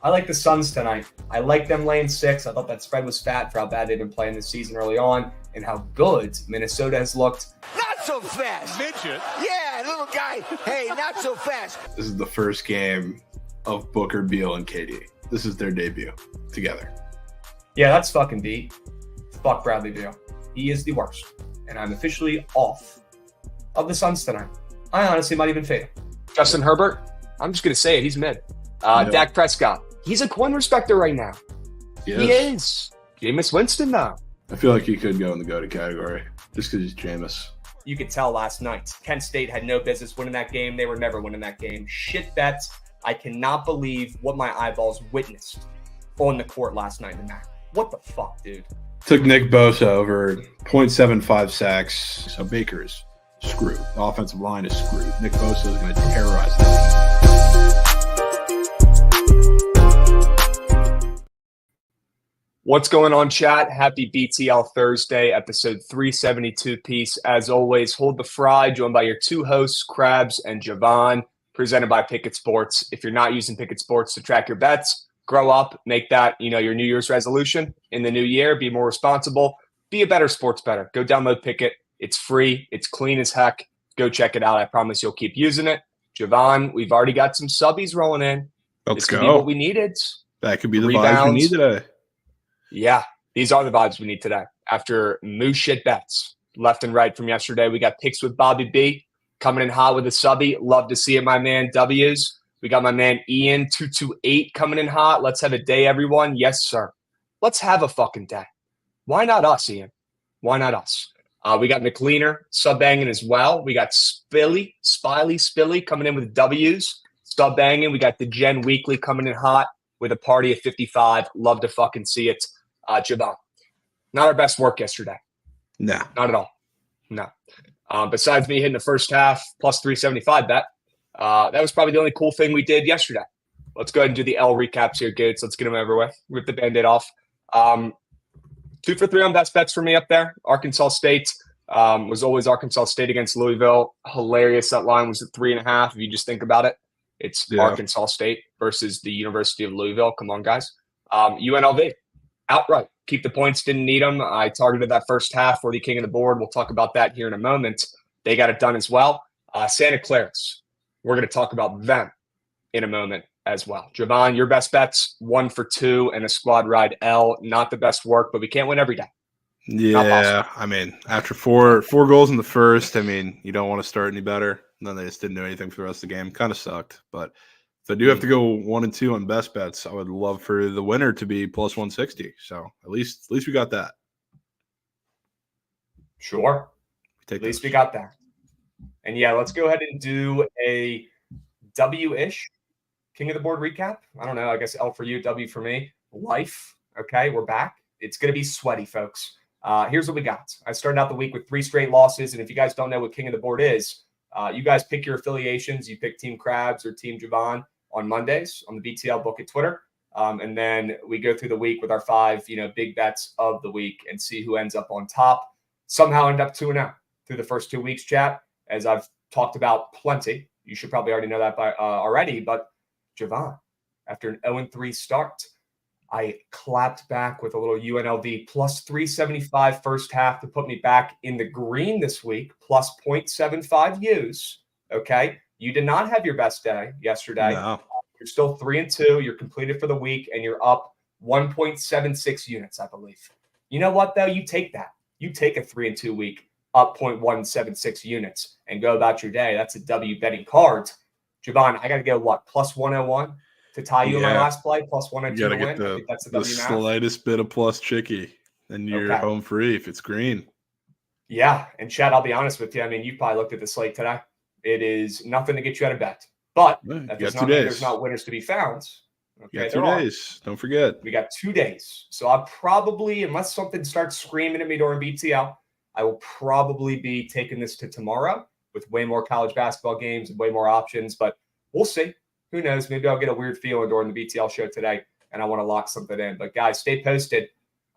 I like the Suns tonight. I like them laying 6. I thought that spread was fat for how bad they've been playing this season early on and how good Minnesota has looked. Not so fast. Midget. Yeah, little guy. Hey, not so fast. This is the first game of Booker, Beal, and KD. This is their debut together. Yeah, that's fucking beat. Fuck Bradley Beal. He is the worst. And I'm officially off of the Suns tonight. I honestly might even fade him. Justin Herbert, I'm just going to say it. He's mid. Dak Prescott, he's a coin respecter right now. Yes. He is. Jameis Winston, though. I feel like he could go in the GOAT category just because he's Jameis. You could tell last night. Kent State had no business winning that game. They were never winning that game. Shit bets. I cannot believe what my eyeballs witnessed on the court last night in the MAC. What the fuck, dude? Took Nick Bosa over 0.75 sacks. So Baker's screwed. The offensive line is screwed. Nick Bosa is going to terrorize them. What's going on, chat? Happy BTL Thursday, episode 372 piece. As always, hold the fry, joined by your two hosts, Krabs and Javon, presented by Pickett Sports. If you're not using Pickett Sports to track your bets, grow up, make that, your New Year's resolution in the new year. Be more responsible, be a better sports bettor. Go download Pickett. It's free. It's clean as heck. Go check it out. I promise you'll keep using it. Javon, we've already got some subbies rolling in. Let's This go. could be what we needed. That could be the vibes we Rebounds. need today. Yeah, these are the vibes we need today. After moose shit bets left and right from yesterday, we got picks with Bobby B coming in hot with a subby. Love to see it, my man. W's. We got my man Ian228 coming in hot. Let's have a day, everyone. Yes, sir. Let's have a fucking day. Why not us, Ian? Why not us? We got McLeaner sub-banging as well. We got Spilly coming in with W's. Sub-banging. We got the Gen Weekly coming in hot with a party of 55. Love to fucking see it. Javon, not our best work yesterday. No. Not at all. No. Besides me hitting the first half plus 375 bet, that was probably the only cool thing we did yesterday. Let's go ahead and do the L recaps here, Gates. Let's get them over with. Rip the Band-Aid off. 2 for 3 on best bets for me up there. Arkansas State was always Arkansas State against Louisville. Hilarious. That line was at 3.5. If you just think about it, it's Arkansas State versus the University of Louisville. Come on, guys. UNLV. Outright. Keep the points, didn't need them. I targeted that first half for the king of the board. We'll talk about that here in a moment. They got it done as well. Santa Clara's. We're going to talk about them in a moment as well. Javon, your best bets, 1 for 2 and a squad ride L. Not the best work, but we can't win every day. Yeah, I mean, after four goals in the first, you don't want to start any better. And then they just didn't do anything for the rest of the game. Kind of sucked. But if I do have to go 1 and 2 on best bets, I would love for the winner to be plus 160. So at least we got that. Sure. At least we got that. And yeah, let's go ahead and do a W-ish king of the board recap. I don't know. I guess L for you, W for me. Life. Okay, we're back. It's going to be sweaty, folks. Here's what we got. I started out the week with 3 straight losses. And if you guys don't know what king of the board is, you guys pick your affiliations. You pick Team Krabs or Team Javon on Mondays on the BTL book at Twitter. And then we go through the week with our 5, big bets of the week and see who ends up on top. Somehow end up 2-0 through the first 2 weeks, chat. As I've talked about plenty. You should probably already know that by already. But Javon, after an 0-3 start, I clapped back with a little UNLV plus 375 first half to put me back in the green this week, plus 0.75 U's. Okay. You did not have your best day yesterday. No. You're still 3-2. You're completed for the week, and you're up 1.76 units, I believe. You know what, though? You take that. You take a 3-2 week, up 0.176 units, and go about your day. That's a W betting card. Javon, I got to go, plus 101 to tie you in my last play, plus 102 you to get win. I think that's a W math. Slightest bit of plus chicky, and you're home free if it's green. Yeah, and Chad, I'll be honest with you. You probably looked at the slate today. It is nothing to get you out of bet. But that does not mean there's not winners to be found. Okay, 2 days. Don't forget. We got 2 days. So I'll probably, unless something starts screaming at me during BTL, I will probably be taking this to tomorrow with way more college basketball games and way more options. But we'll see. Who knows? Maybe I'll get a weird feeling during the BTL show today, and I want to lock something in. But, guys, stay posted.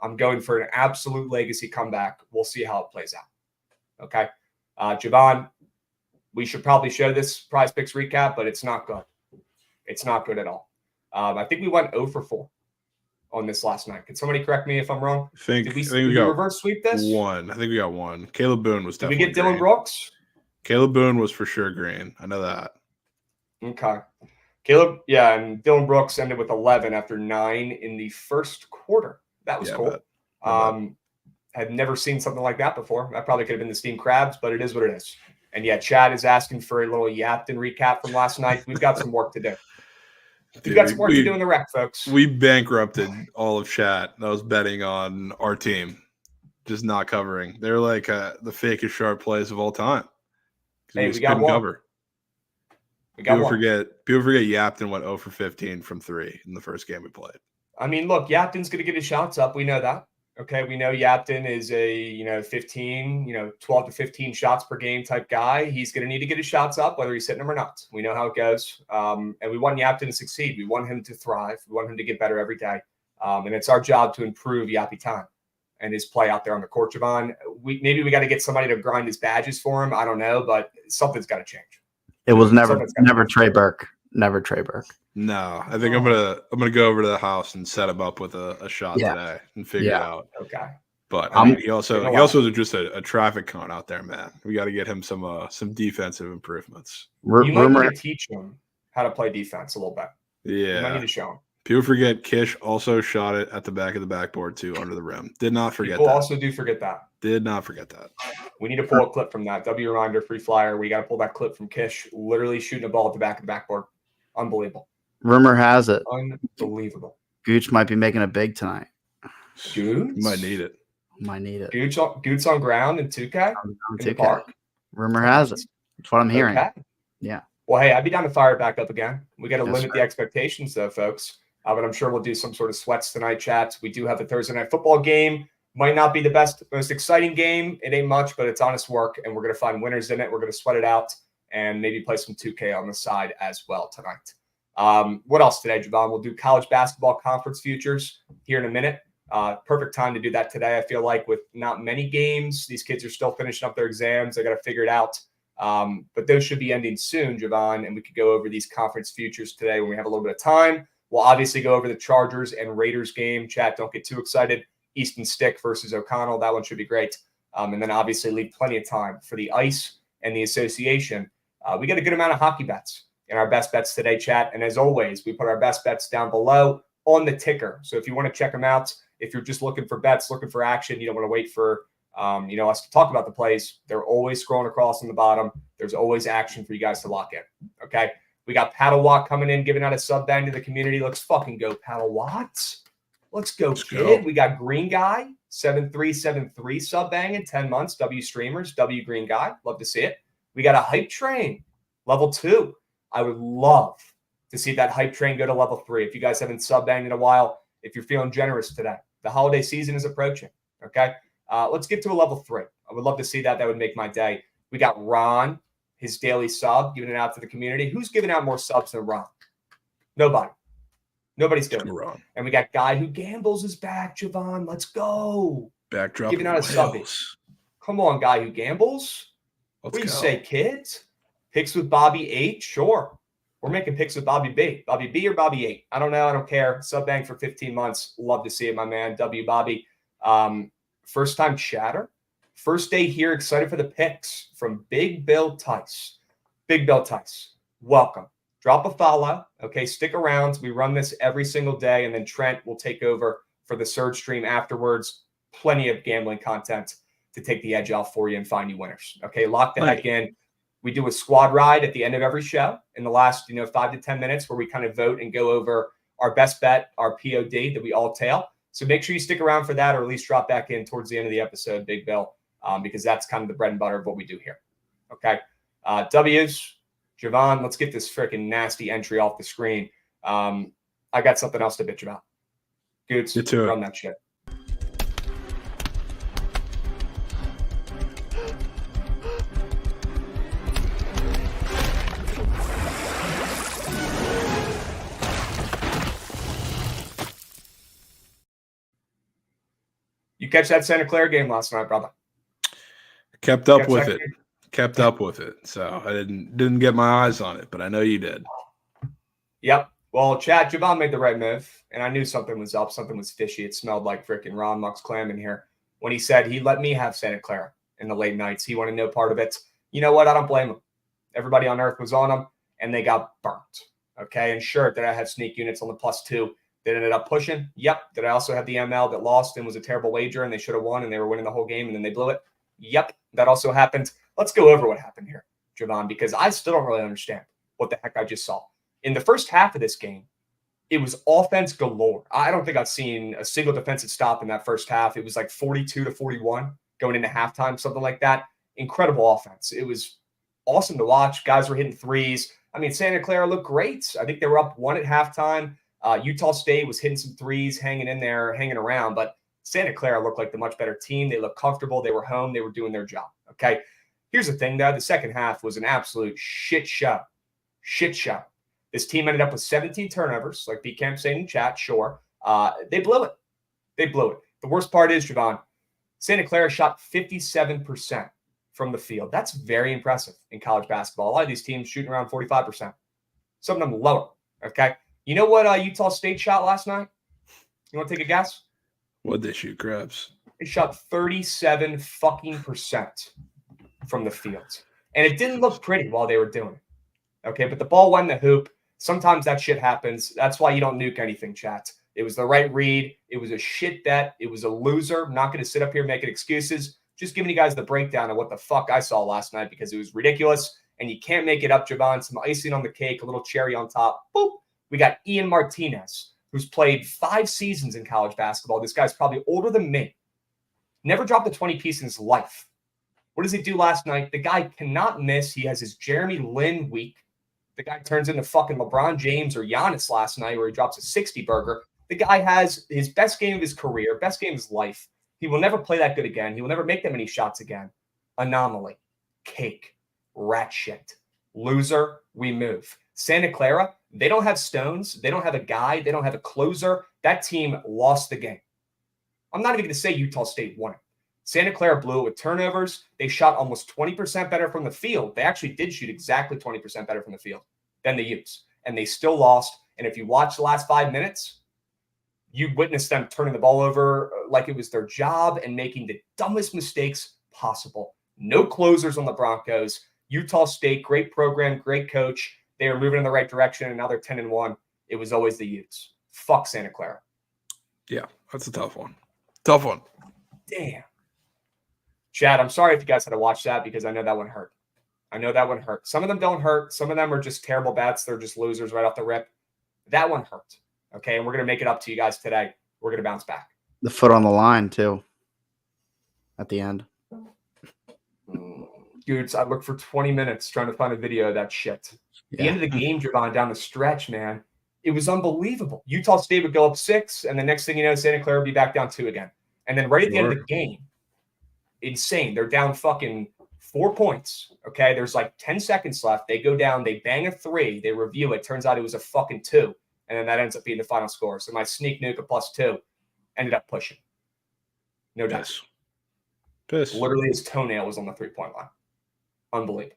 I'm going for an absolute legacy comeback. We'll see how it plays out. Okay? Javon, we should probably show this Prize Picks recap, but it's not good. It's not good at all. I think we went 0 for 4 on this last night. Can somebody correct me if I'm wrong? I think Did we we got reverse sweep this? one. I think we got one. Caleb Boone was Did we definitely get Dylan green. Brooks? Caleb Boone was for sure green. I know that. Okay. Caleb, yeah, and Dylan Brooks ended with 11 after 9 in the first quarter. That was cool. Had never seen something like that before. That probably could have been the steamed crabs, but it is what it is. And yeah, Chad is asking for a little Yapton recap from last night. We've got some work to do. We've got some work to do in the rec, folks. We bankrupted all of chat that was betting on our team, just not covering. They're like the fakest sharp plays of all time. Hey, we got one. Cover. People forget Yapton went 0 for 15 from 3 in the first game we played. I mean, look, Yapton's going to get his shots up. We know that. Okay, we know Yapton is a 15, 12 to 15 shots per game type guy. He's going to need to get his shots up, whether he's hitting them or not. We know how it goes, and we want Yapton to succeed. We want him to thrive. We want him to get better every day, and it's our job to improve Yappy time and his play out there on the court. Javon, maybe we got to get somebody to grind his badges for him. I don't know, but something's got to change. It was never Trey Burke. Never Trey Burke. No, I think I'm gonna go over to the house and set him up with a shot today and figure it out. Okay. But I mean, he also is just a traffic cone out there, man. We got to get him some defensive improvements. You might need to teach him how to play defense a little bit. Yeah, you might need to show him. People forget Kish also shot it at the back of the backboard too, under the rim. Did not forget People that. also do forget that. Did not forget that. We need to pull a clip from that. W reminder, free flyer. We got to pull that clip from Kish, literally shooting a ball at the back of the backboard. Unbelievable. Rumor has it. Unbelievable. Gooch might be making it big tonight. Gooch? Might need it. Gooch on ground in 2K? In the park? Rumor has it. That's what I'm hearing. Okay. Yeah. Well, hey, I'd be down to fire it back up again. We got to limit the expectations, though, folks. But I'm sure we'll do some sort of sweats tonight, chats. We do have a Thursday night football game. Might not be the most exciting game. It ain't much, but it's honest work, and we're going to find winners in it. We're going to sweat it out and maybe play some 2K on the side as well tonight. What else today, Javon? We'll do college basketball conference futures here in a minute. Perfect time to do that today. I feel like with not many games, these kids are still finishing up their exams. They got to figure it out. But those should be ending soon, Javon, and we could go over these conference futures today when we have a little bit of time. We'll obviously go over the Chargers and Raiders game. Chat, don't get too excited. Easton Stick versus O'Connell. That one should be great. And then obviously leave plenty of time for the ICE and the association. We got a good amount of hockey bets in our best bets today, chat. And as always, we put our best bets down below on the ticker. So if you want to check them out, if you're just looking for bets, looking for action, you don't want to wait for us to talk about the plays. They're always scrolling across on the bottom. There's always action for you guys to lock in. Okay. We got Paddle Watt coming in, giving out a sub bang to the community. Let's fucking go, Paddle Watt. Let's go, kid. We got Green Guy, 7373 sub bang in 10 months. W Streamers, W Green Guy. Love to see it. We got a Hype Train, level 2. I would love to see that Hype Train go to level 3. If you guys haven't sub banged in a while, if you're feeling generous today, the holiday season is approaching. Okay. Let's get to a level 3. I would love to see that. That would make my day. We got Ron, his daily sub, giving it out to the community. Who's giving out more subs than Ron? Nobody. Nobody's doing it. Ron. And we got Guy Who Gambles is back, Javon. Let's go. Backdrop. Giving out a sub. Come on, Guy Who Gambles. What do you say, kids? Picks with Bobby 8? Sure. We're making picks with Bobby B. Bobby B or Bobby 8? I don't know. I don't care. Sub bang for 15 months. Love to see it, my man. W Bobby. First time chatter. First day here. Excited for the picks from Big Bill Tice. Big Bill Tice. Welcome. Drop a follow. Okay. Stick around. We run this every single day. And then Trent will take over for the Surge stream afterwards. Plenty of gambling content to take the edge off for you and find you winners. Okay. Lock the heck in. We do a squad ride at the end of every show in the last, 5 to 10 minutes where we kind of vote and go over our best bet, our POD that we all tail. So make sure you stick around for that, or at least drop back in towards the end of the episode, Big Bill, because that's kind of the bread and butter of what we do here. Okay. W's, Javon, let's get this freaking nasty entry off the screen. I got something else to bitch about. Goots, run that shit. You catch that Santa Clara game last night, brother? Kept up with it. So I didn't get my eyes on it, but I know you did. Yep. Well, Chad, Javon made the right move, and I knew something was up. Something was fishy. It smelled like freaking Ron Muck's clam in here when he said he'd let me have Santa Clara in the late nights. He wanted no part of it. You know what? I don't blame him. Everybody on earth was on him, and they got burnt. Okay, and sure, did I have sneak units on the +2 that ended up pushing? Yep. Did I also have the ML that lost and was a terrible wager, and they should have won, and they were winning the whole game, and then they blew it? Yep, that also happened. Let's go over what happened here, Javon, because I still don't really understand what the heck I just saw. In the first half of this game, it was offense galore. I don't think I've seen a single defensive stop in that first half. It was like 42-41 going into halftime, something like that. Incredible offense. It was awesome to watch. Guys were hitting threes. I mean, Santa Clara looked great. I think they were up 1 at halftime. Utah State was hitting some threes, hanging in there, hanging around. But Santa Clara looked like the much better team. They looked comfortable. They were home. They were doing their job. Okay. Here's the thing, though. The second half was an absolute shit show. Shit show. This team ended up with 17 turnovers, like B Camp saying in chat, sure. They blew it. They blew it. The worst part is, Javon, Santa Clara shot 57% from the field. That's very impressive in college basketball. A lot of these teams shooting around 45%. Some of them lower, okay? You know what Utah State shot last night? You want to take a guess? What'd they shoot, Krebs? They shot 37% from the field. And it didn't look pretty while they were doing it. Okay, but the ball went in the hoop. Sometimes that shit happens. That's why you don't nuke anything, chat. It was the right read. It was a shit bet. It was a loser. I'm not going to sit up here making excuses. Just giving you guys the breakdown of what the fuck I saw last night because it was ridiculous. And you can't make it up, Javon. Some icing on the cake, a little cherry on top. Boop. We got Ian Martinez, who's played 5 seasons in college basketball. This guy's probably older than me. Never dropped a 20-piece in his life. What does he do last night? The guy cannot miss. He has his Jeremy Lin week. The guy turns into fucking LeBron James or Giannis last night where he drops a 60 burger. The guy has his best game of his career, best game of his life. He will never play that good again. He will never make that many shots again. Anomaly. Cake. Rat shit. Loser. We move. Santa Clara, they don't have stones. They don't have a guy. They don't have a closer. That team lost the game. I'm not even going to say Utah State won it. Santa Clara blew it with turnovers. They shot almost 20% better from the field. They actually did shoot exactly 20% better from the field than the Utes. And they still lost. And if you watch the last 5 minutes, you witnessed them turning the ball over like it was their job and making the dumbest mistakes possible. No closers on the Broncos. Utah State, great program, great coach. They were moving in the right direction, and now they're 10-1. It was always the Utes. Fuck Santa Clara. Yeah, that's a tough one. Tough one. Damn. Chad, I'm sorry if you guys had to watch that because I know that one hurt. I know that one hurt. Some of them don't hurt. Some of them are just terrible bets. They're just losers right off the rip. That one hurt. Okay, and we're going to make it up to you guys today. We're going to bounce back. The foot on the line, too, at the end. Dudes, I looked for 20 minutes trying to find a video of that shit. The end of the game, Javon, down the stretch, man, it was unbelievable. Utah State would go up 6, and the next thing you know, Santa Clara would be back down 2 again. And then right at the end of the game, insane. They're down fucking 4 points. Okay. There's like 10 seconds left. They go down, they bang a 3, they review it. Turns out it was a fucking 2. And then that ends up being the final score. So my sneak nuke of +2 ended up pushing. No doubt. Piss. Literally his toenail was on the 3-point line. Unbelievable.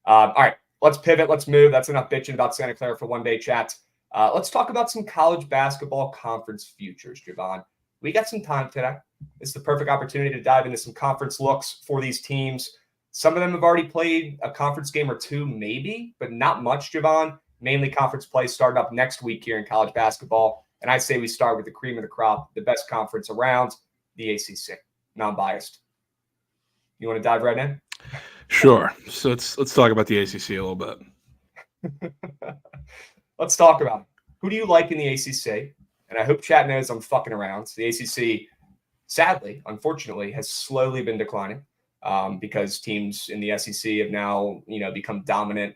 All right. Let's pivot. Let's move. That's enough bitching about Santa Clara for one day, chat. Let's talk about some college basketball conference futures, Javon. We got some time today. It's the perfect opportunity to dive into some conference looks for these teams. Some of them have already played a conference game or 2, maybe, but not much, Javon. Mainly conference play starting up next week here in college basketball. And I say we start with the cream of the crop, the best conference around, the ACC. Non-biased. You want to dive right in? Sure. So let's talk about the ACC a little bit. Let's talk about it. Who do you like in the ACC? And I hope chat knows I'm fucking around. The ACC, sadly, unfortunately, has slowly been declining because teams in the SEC have now, become dominant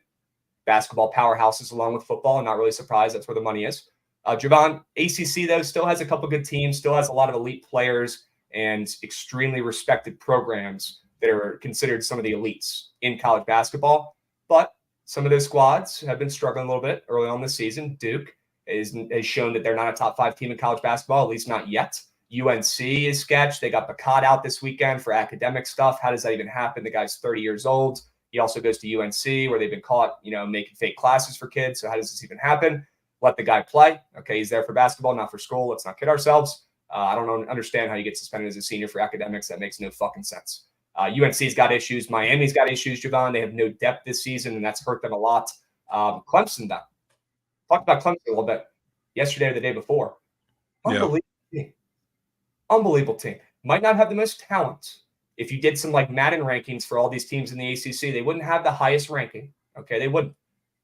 basketball powerhouses along with football. I'm not really surprised. That's where the money is. Javon, ACC, though, still has a couple good teams, still has a lot of elite players and extremely respected programs that are considered some of the elites in college basketball. But some of those squads have been struggling a little bit early on this season. Duke has shown that they're not a top 5 team in college basketball, at least not yet. UNC is sketch. They got Bacot out this weekend for academic stuff. How does that even happen? The guy's 30 years old. He also goes to UNC where they've been caught, making fake classes for kids. So how does this even happen? let the guy play. Okay, he's there for basketball, not for school. Let's not kid ourselves. I don't understand how you get suspended as a senior for academics. That makes no fucking sense. UNC's got issues. Miami's got issues, Javon. They have no depth this season, and that's hurt them a lot. Clemson, though. Talked about Clemson a little bit yesterday or the day before. Unbelievable team. Unbelievable team. Might not have the most talent. If you did some like Madden rankings for all these teams in the ACC, they wouldn't have the highest ranking. Okay, they wouldn't.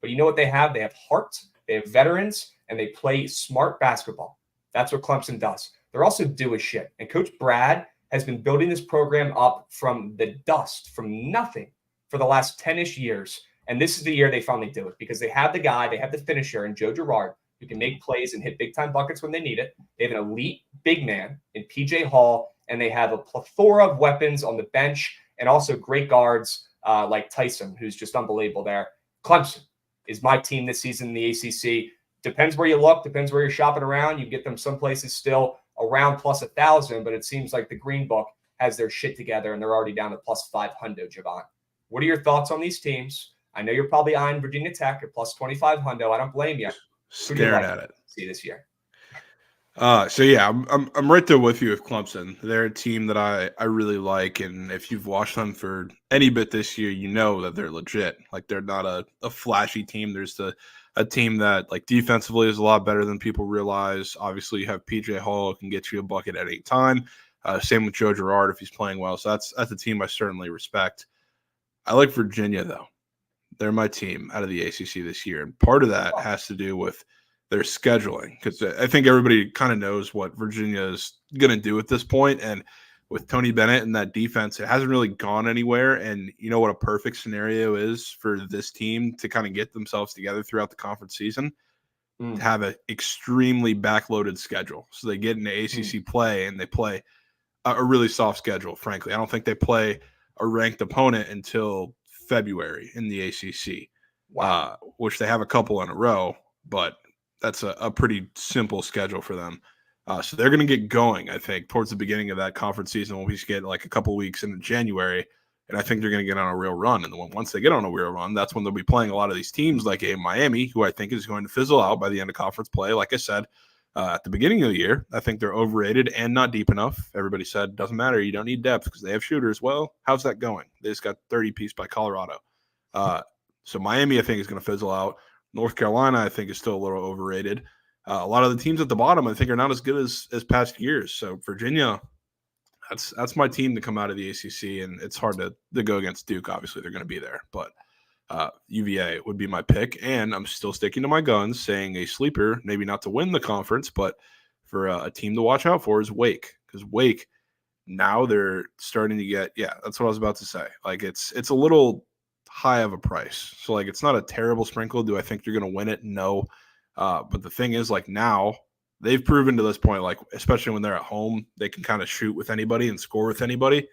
But you know what they have? They have heart, they have veterans, and they play smart basketball. That's what Clemson does. They're also due as shit. And Coach Brad has been building this program up from the dust, from nothing, for the last 10-ish years. And this is the year they finally do it because they have the guy, they have the finisher in Joe Girard who can make plays and hit big-time buckets when they need it. They have an elite big man in P.J. Hall, and they have a plethora of weapons on the bench and also great guards like Tyson, who's just unbelievable there. Clemson is my team this season in the ACC. Depends where you look, depends where you're shopping around. You get them some places still around plus 1,000, but it seems like the Green Book has their shit together and they're already down to plus 500, Javon. What are your thoughts on these teams? I know you're probably eyeing Virginia Tech at plus 2,500. I don't blame you. Staring at it. See this year. So yeah, I'm right there with you with Clemson. They're a team that I really like, and if you've watched them for any bit this year, you know that they're legit. Like they're not a flashy team. There's a team that like defensively is a lot better than people realize. Obviously, you have PJ Hall who can get you a bucket at any time. Same with Joe Girard if he's playing well. So that's a team I certainly respect. I like Virginia though. They're my team out of the ACC this year, and part of that has to do with their scheduling, because I think everybody kind of knows what Virginia is going to do at this point. And with Tony Bennett and that defense, it hasn't really gone anywhere. And you know what a perfect scenario is for this team to kind of get themselves together throughout the conference season? To have an extremely backloaded schedule. So they get into ACC play and they play a really soft schedule, frankly. I don't think they play a ranked opponent until February in the ACC, which they have a couple in a row, but that's a pretty simple schedule for them. So they're going to get going, I think, towards the beginning of that conference season when we get like a couple weeks into January. And I think they're going to get on a real run. And once they get on a real run, that's when they'll be playing a lot of these teams like a Miami, who I think is going to fizzle out by the end of conference play. Like I said, at the beginning of the year, I think they're overrated and not deep enough. Everybody said, doesn't matter, you don't need depth because they have shooters. Well, how's that going? They just got 30-piece by Colorado. So Miami, I think, is going to fizzle out. North Carolina, I think, is still a little overrated. A lot of the teams at the bottom, I think, are not as good as past years. So Virginia, that's my team to come out of the ACC, and it's hard to go against Duke. Obviously, they're going to be there, but UVA would be my pick, and I'm still sticking to my guns, saying a sleeper, maybe not to win the conference, but for a team to watch out for is Wake, because Wake, now they're starting to get, that's what I was about to say. Like it's a little high of a price. So like it's not a terrible sprinkle. Do I think you're going to win it? No. But the thing is, like now they've proven to this point, like especially when they're at home, they can kind of shoot with anybody and score with anybody.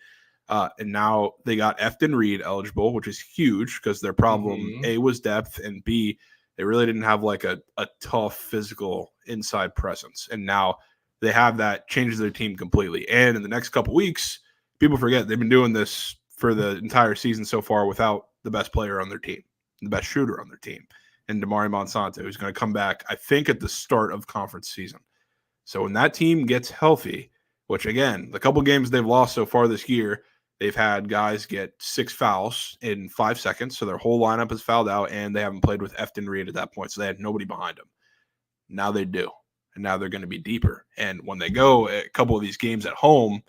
And now they got Efton Reed eligible, which is huge because their problem A was depth, and B, they really didn't have like a tough physical inside presence. And now they have that, changes their team completely. And in the next couple weeks, people forget they've been doing this for the entire season so far without the best player on their team, the best shooter on their team, and Damari Monsanto, who's going to come back, I think, at the start of conference season. So when that team gets healthy, which again, the couple games they've lost so far this year, they've had guys get 6 fouls in 5 seconds. So their whole lineup is fouled out, and they haven't played with Efton Reed at that point. So they had nobody behind them. Now they do. And now they're going to be deeper. And when they go a couple of these games at home,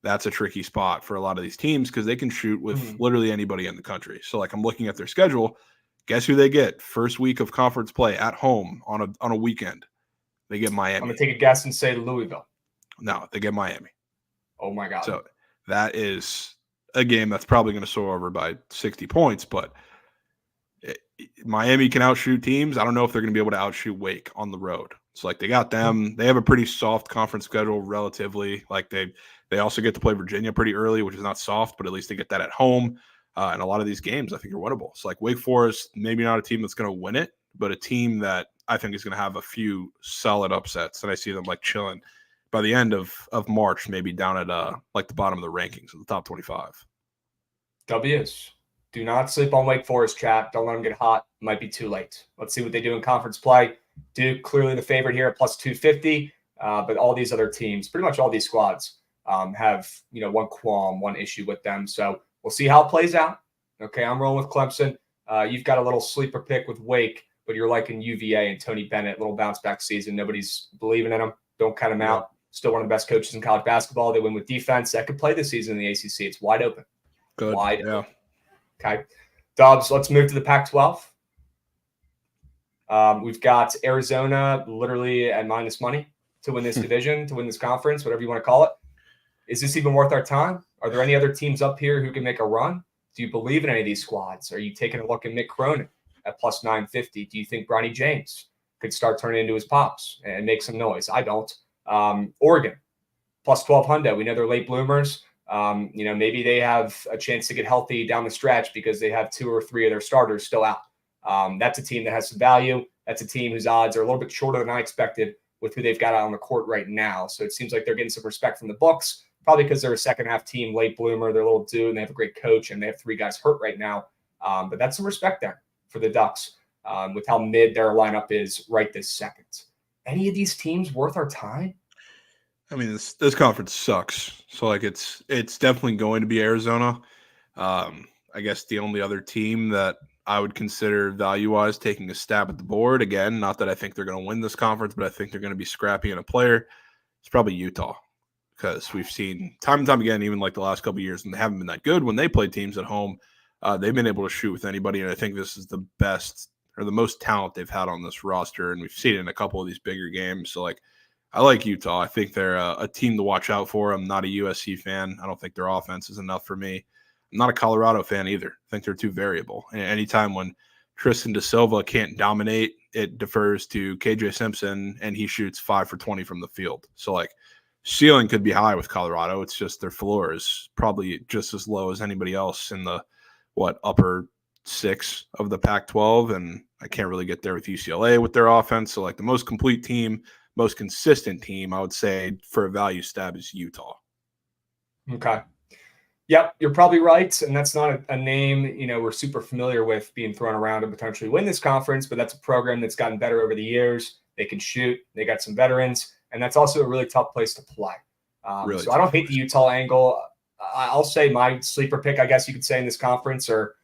that's a tricky spot for a lot of these teams because they can shoot with literally anybody in the country. So like I'm looking at their schedule. Guess who they get? First week of conference play at home on a weekend. They get Miami. I'm going to take a guess and say Louisville. No, they get Miami. Oh, my God. So that is a game that's probably going to soar over by 60 points, but Miami can outshoot teams. I don't know if they're going to be able to outshoot Wake on the road. It's like they got them. They have a pretty soft conference schedule relatively. Like they also get to play Virginia pretty early, which is not soft, but at least they get that at home. And a lot of these games I think are winnable. It's like Wake Forest, maybe not a team that's going to win it, but a team that I think is going to have a few solid upsets. And I see them like chilling by the end of March, maybe down at like the bottom of the rankings of the top 25. W's. Do not sleep on Wake Forest, chat. Don't let them get hot. Might be too late. Let's see what they do in conference play. Duke clearly the favorite here at plus 250, but all these other teams, pretty much all these squads, have one qualm, one issue with them. So we'll see how it plays out. Okay, I'm rolling with Clemson. You've got a little sleeper pick with Wake, but you're liking UVA and Tony Bennett, little bounce back season. Nobody's believing in them. Don't cut them out. Still one of the best coaches in college basketball. They win with defense. That could play this season in the ACC. It's wide open. Good. Wide open. Okay. Dubs, let's move to the Pac-12. We've got Arizona literally at minus money to win this division, to win this conference, whatever you want to call it. Is this even worth our time? Are there any other teams up here who can make a run? Do you believe in any of these squads? Are you taking a look at Mick Cronin at plus 950? Do you think Bronny James could start turning into his pops and make some noise? I don't. Oregon, plus 1,200. We know they're late bloomers. Maybe they have a chance to get healthy down the stretch because they have 2 or 3 of their starters still out. That's a team that has some value. That's a team whose odds are a little bit shorter than I expected with who they've got out on the court right now. So it seems like they're getting some respect from the books, probably because they're a second-half team, late bloomer. They're a little dude, and they have a great coach, and they have 3 guys hurt right now. But that's some respect there for the Ducks with how mid their lineup is right this second. Any of these teams worth our time? I mean, this conference sucks. So, it's definitely going to be Arizona. I guess the only other team that I would consider value-wise taking a stab at the board, again, not that I think they're going to win this conference, but I think they're going to be scrappy in a player, it's probably Utah. Because we've seen time and time again, even like the last couple of years, and they haven't been that good when they play teams at home. They've been able to shoot with anybody, and I think this is the best or the most talent they've had on this roster, and we've seen it in a couple of these bigger games. So, I like Utah. I think they're a team to watch out for. I'm not a USC fan. I don't think their offense is enough for me. I'm not a Colorado fan either. I think they're too variable. And anytime when Tristan Da Silva can't dominate, it defers to KJ Simpson, and he shoots 5 for 20 from the field. So, ceiling could be high with Colorado. It's just their floor is probably just as low as anybody else in the, upper 6 of the Pac-12. And I can't really get there with UCLA with their offense. So, the most complete team, most consistent team, I would say, for a value stab is Utah. Okay. Yep, you're probably right. And that's not a name, we're super familiar with being thrown around to potentially win this conference, but that's a program that's gotten better over the years. They can shoot. They got some veterans. And that's also a really tough place to play. So I don't hate the Utah angle. I'll say my sleeper pick, I guess you could say, in this conference, or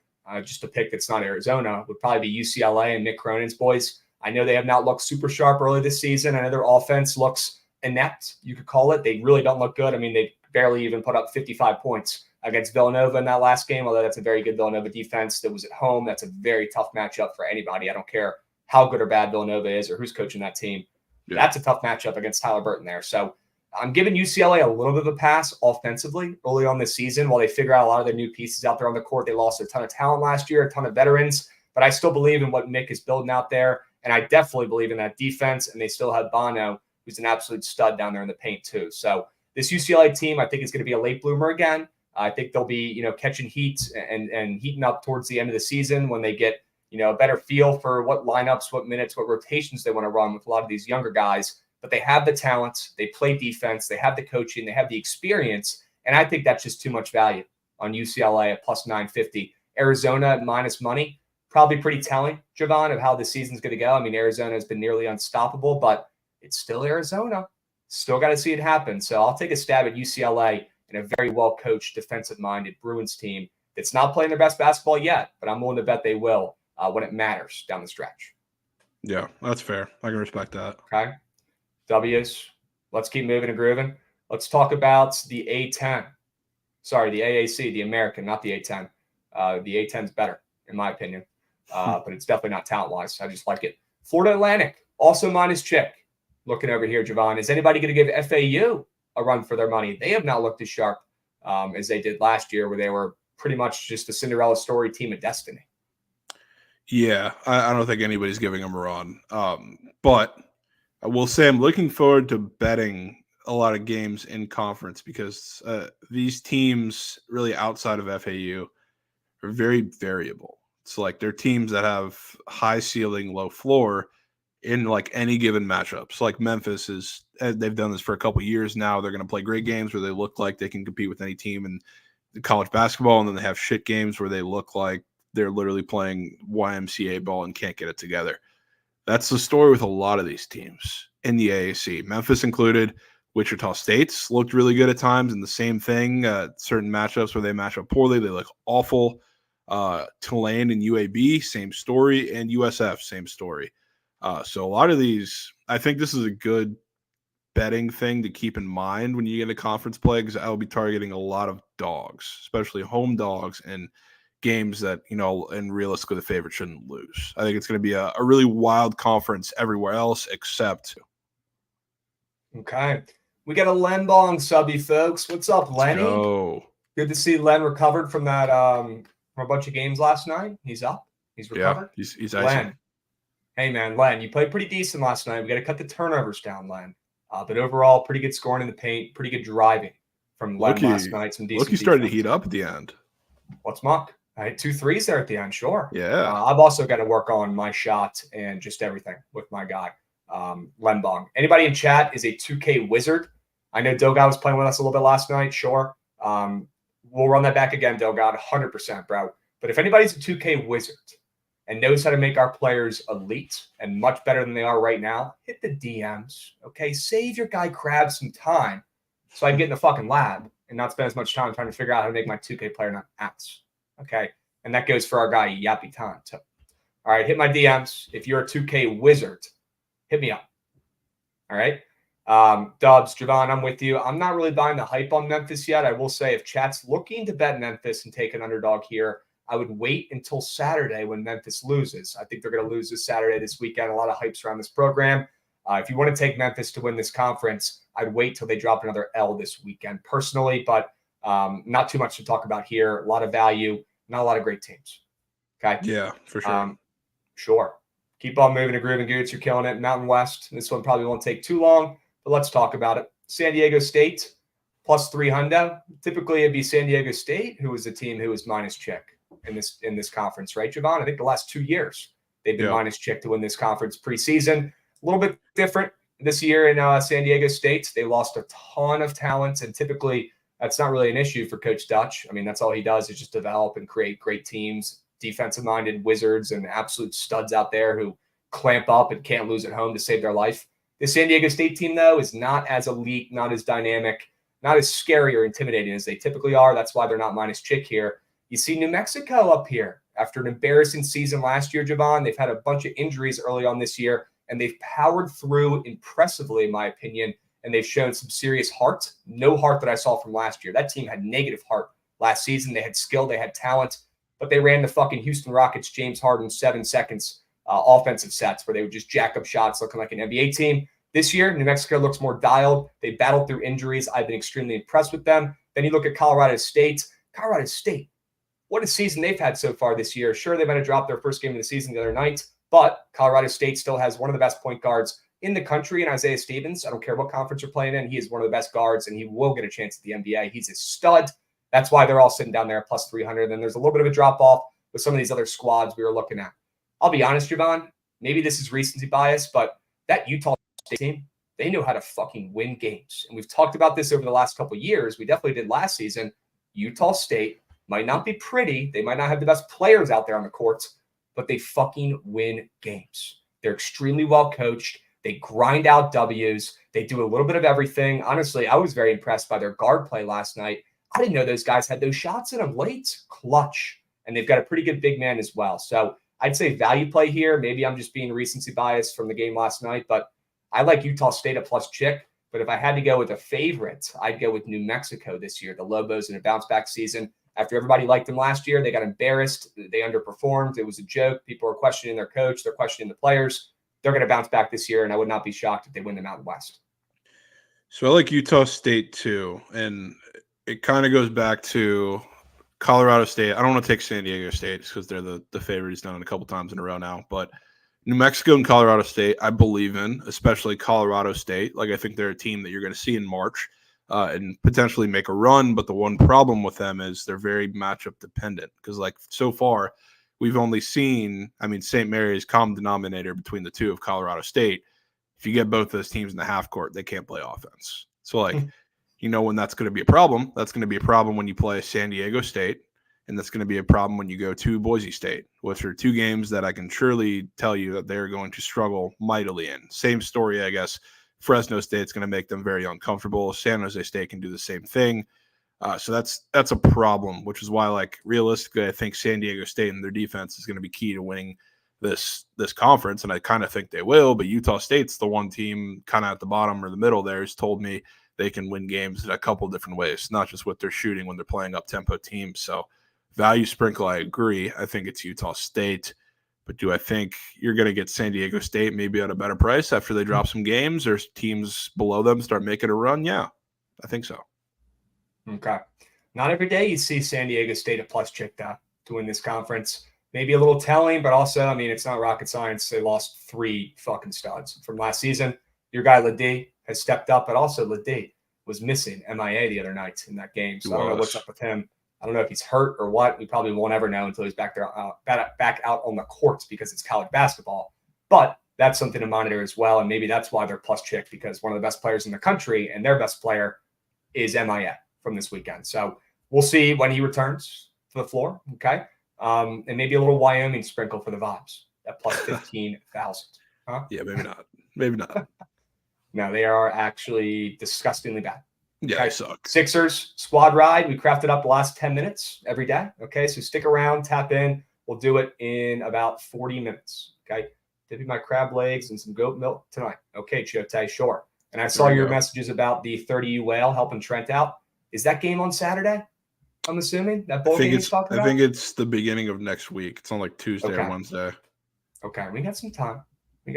just a pick that's not Arizona, would probably be UCLA and Mick Cronin's boys. I know they have not looked super sharp early this season. I know their offense looks inept, you could call it. They really don't look good. I mean, they barely even put up 55 points against Villanova in that last game, although that's a very good Villanova defense that was at home. That's a very tough matchup for anybody. I don't care how good or bad Villanova is or who's coaching that team. Yeah. That's a tough matchup against Tyler Burton there. So I'm giving UCLA a little bit of a pass offensively early on this season while they figure out a lot of their new pieces out there on the court. They lost a ton of talent last year, a ton of veterans, but I still believe in what Mick is building out there. And I definitely believe in that defense. And they still have Bono, who's an absolute stud down there in the paint too. So this UCLA team, I think, is going to be a late bloomer again. I think they'll be, catching heat and heating up towards the end of the season when they get, a better feel for what lineups, what minutes, what rotations they want to run with a lot of these younger guys. But they have the talent, they play defense, they have the coaching, they have the experience. And I think that's just too much value on UCLA at plus 950. Arizona at minus money, probably pretty telling, Javon, of how the season's going to go. I mean, Arizona has been nearly unstoppable, but it's still Arizona. Still got to see it happen. So I'll take a stab at UCLA and a very well-coached, defensive-minded Bruins team that's not playing their best basketball yet, but I'm willing to bet they will when it matters down the stretch. Yeah, that's fair. I can respect that. Okay. W's. Let's keep moving and grooving. Let's talk about the A10. Sorry, the AAC, the American, not the A10. The A10 is better, in my opinion, but it's definitely not talent-wise. I just like it. Florida Atlantic, also minus Chick. Looking over here, Javon, is anybody going to give FAU a run for their money? They have not looked as sharp as they did last year, where they were pretty much just a Cinderella story team of destiny. Yeah, I don't think anybody's giving them a run. But I will say I'm looking forward to betting a lot of games in conference because these teams really outside of FAU are very variable. It's they're teams that have high ceiling, low floor in any given matchup. So Memphis they've done this for a couple of years now. They're going to play great games where they look like they can compete with any team in college basketball. And then they have shit games where they look like they're literally playing YMCA ball and can't get it together. That's the story with a lot of these teams in the AAC, Memphis included. Wichita State's looked really good at times, and the same thing. Certain matchups where they match up poorly, they look awful. Tulane and UAB, same story, and USF, same story. So a lot of these, I think this is a good betting thing to keep in mind when you get into conference play, because I will be targeting a lot of dogs, especially home dogs, and games that, and realistically the favorite shouldn't lose. I think it's going to be a really wild conference everywhere else except. Okay. We got a Len Bong subby, folks. What's up, Lenny? Good to see Len recovered from that from a bunch of games last night. He's up. He's recovered. Yeah, he's Len. Hey, man, Len, you played pretty decent last night. We got to cut the turnovers down, Len. But overall, pretty good scoring in the paint, pretty good driving from Len last night. Some decent. Look, he started to heat up at the end. What's Muck? I had 2 threes there at the end, sure. Yeah. I've also got to work on my shot and just everything with my guy, Len Bong. Anybody in chat is a 2K wizard? I know Dogad was playing with us a little bit last night, sure. We'll run that back again, Dogad, 100%, bro. But if anybody's a 2K wizard and knows how to make our players elite and much better than they are right now, hit the DMs, okay? Save your guy Crab some time so I can get in the fucking lab and not spend as much time trying to figure out how to make my 2K player not ass, okay? And that goes for our guy Yappy Tan, too. All right, hit my DMs. If you're a 2K wizard, hit me up, all right? Dubs, Javon, I'm with you. I'm not really buying the hype on Memphis yet. I will say if chat's looking to bet Memphis and take an underdog here, I would wait until Saturday when Memphis loses. I think they're going to lose this Saturday, this weekend. A lot of hypes around this program. If you want to take Memphis to win this conference, I'd wait till they drop another L this weekend personally, but not too much to talk about here. A lot of value, not a lot of great teams. Okay. Yeah, for sure. Sure. Keep on moving to Groove and Goots. You're killing it. Mountain West. This one probably won't take too long, but let's talk about it. San Diego State plus 300. Typically, it'd be San Diego State, who was the team who was minus Chick in this conference, right, Javon? I think the last 2 years they've been minus Chick to win this conference preseason. A little bit different this year in San Diego State. They lost a ton of talent, and typically that's not really an issue for Coach Dutch. I mean, that's all he does is just develop and create great teams, defensive-minded wizards and absolute studs out there who clamp up and can't lose at home to save their life. The San Diego State team, though, is not as elite, not as dynamic, not as scary or intimidating as they typically are. That's why they're not minus Chick here. You see New Mexico up here after an embarrassing season last year, Javon. They've had a bunch of injuries early on this year, and they've powered through impressively, in my opinion, and they've shown some serious heart. No heart that I saw from last year. That team had negative heart last season. They had skill, they had talent, but they ran the fucking Houston Rockets, James Harden, 7 seconds offensive sets where they would just jack up shots looking like an NBA team. This year, New Mexico looks more dialed. They battled through injuries. I've been extremely impressed with them. Then you look at Colorado State. Colorado State, what a season they've had so far this year. Sure, they might have dropped their first game of the season the other night, but Colorado State still has one of the best point guards in the country in Isaiah Stevens. I don't care what conference you're playing in. He is one of the best guards, and he will get a chance at the NBA. He's a stud. That's why they're all sitting down there at plus 300. Then there's a little bit of a drop-off with some of these other squads we were looking at. I'll be honest, Javon, maybe this is recency bias, but that Utah State team, they know how to fucking win games. And we've talked about this over the last couple of years. We definitely did last season. Utah State might not be pretty. They might not have the best players out there on the courts, but they fucking win games. They're extremely well coached. They grind out W's. They do a little bit of everything. Honestly, I was very impressed by their guard play last night. I didn't know those guys had those shots in them late. Clutch. And they've got a pretty good big man as well. So I'd say value play here. Maybe I'm just being recency bias from the game last night, but I like Utah State at plus Chick. But if I had to go with a favorite, I'd go with New Mexico this year. The Lobos in a bounce-back season. After everybody liked them last year, they got embarrassed. They underperformed. It was a joke. People are questioning their coach. They're questioning the players. They're going to bounce back this year, and I would not be shocked if they win the Mountain West. So I like Utah State too, and it kind of goes back to Colorado State. I don't want to take San Diego State because they're the favorites done a couple times in a row now, but New Mexico and Colorado State, I believe in, especially Colorado State. Like, I think they're a team that you're going to see in March and potentially make a run. But the one problem with them is they're very matchup dependent because, like, so far we've only seen, St. Mary's common denominator between the two of Colorado State. If you get both those teams in the half court, they can't play offense. So, like, when that's going to be a problem. That's going to be a problem when you play San Diego State. And that's going to be a problem when you go to Boise State, which are two games that I can surely tell you that they're going to struggle mightily in. Same story, I guess. Fresno State's going to make them very uncomfortable. San Jose State can do the same thing. So that's a problem, which is why, like, realistically, I think San Diego State and their defense is going to be key to winning this conference, and I kind of think they will. But Utah State's the one team kind of at the bottom or the middle there has told me they can win games in a couple different ways, not just with their shooting when they're playing up-tempo teams. So value sprinkle, I agree. I think it's Utah State. But do I think you're going to get San Diego State maybe at a better price after they drop some games or teams below them start making a run? Yeah, I think so. Okay. Not every day you see San Diego State a plus chick to win this conference. Maybe a little telling, but also, I mean, it's not rocket science. They lost 3 fucking studs from last season. Your guy, Ledee, has stepped up, but also Ledee was missing MIA the other night in that game. So I don't know what's up with him. I don't know if he's hurt or what. We probably won't ever know until he's back there, back out on the courts because it's college basketball. But that's something to monitor as well. And maybe that's why they're plus chick, because one of the best players in the country and their best player is MIA from this weekend. So we'll see when he returns to the floor. Okay. And maybe a little Wyoming sprinkle for the vibes at plus 15,000. Huh? Yeah, maybe not. Maybe not. No, they are actually disgustingly bad. Yeah, okay. They suck. Sixers squad ride. We crafted up the last 10 minutes every day. Okay, so stick around, tap in. We'll do it in about 40 minutes. Okay, dipping my crab legs and some goat milk tonight. Okay, Chote, sure. And I saw your messages about the 30U whale helping Trent out. Is that game on Saturday? I'm assuming that bowl game he's talking about? I think it's the beginning of next week. It's on like Tuesday or Wednesday. Okay, we got some time. We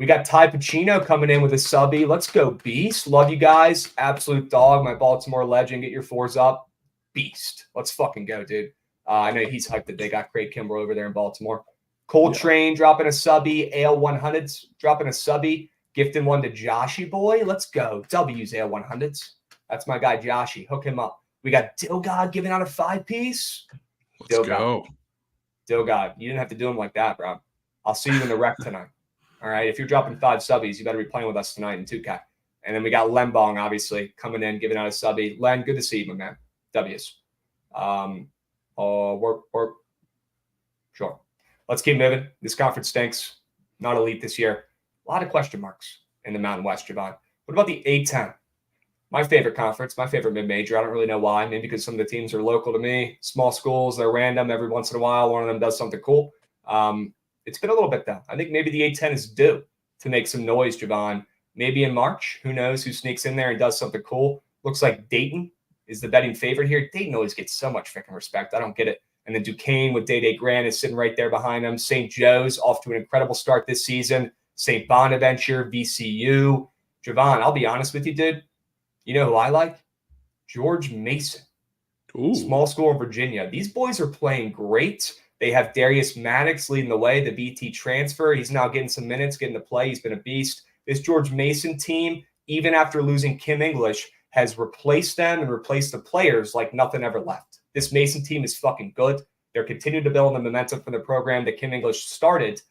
got Ty Pacino coming in with a subby. Let's go, Beast. Love you guys. Absolute dog. My Baltimore legend. Get your 4s up. Beast. Let's fucking go, dude. I know he's hyped that they got Craig Kimbrell over there in Baltimore. Coltrane dropping a subby. AL100s dropping a subby. Gifting one to Joshy boy. Let's go. W's AL100s. That's my guy, Joshy. Hook him up. We got Dilgod giving out a 5-piece. Let's go. Dilgod. You didn't have to do him like that, bro. I'll see you in the rec tonight. All right. If you're dropping 5 subbies, you better be playing with us tonight in 2K. And then we got Len Bong, obviously, coming in, giving out a subby. Len, good to see you, my man. W's. Work. Sure. Let's keep moving. This conference stinks. Not elite this year. A lot of question marks in the Mountain West, Javon. What about the A10? My favorite conference, my favorite mid-major. I don't really know why. Maybe because some of the teams are local to me. Small schools, they're random. Every once in a while, one of them does something cool. It's been a little bit, though. I think maybe the A10 is due to make some noise, Javon. Maybe in March. Who knows who sneaks in there and does something cool. Looks like Dayton is the betting favorite here. Dayton always gets so much freaking respect. I don't get it. And then Duquesne with Day Grant is sitting right there behind them. St. Joe's off to an incredible start this season. St. Bonaventure, VCU. Javon, I'll be honest with you, dude. You know who I like? George Mason. Ooh. Small school in Virginia. These boys are playing great. They have Darius Maddox leading the way, the BT transfer. He's now getting some minutes, getting to play. He's been a beast. This George Mason team, even after losing Kim English, has replaced them and replaced the players like nothing ever left. This Mason team is fucking good. They're continuing to build on the momentum from the program that Kim English started.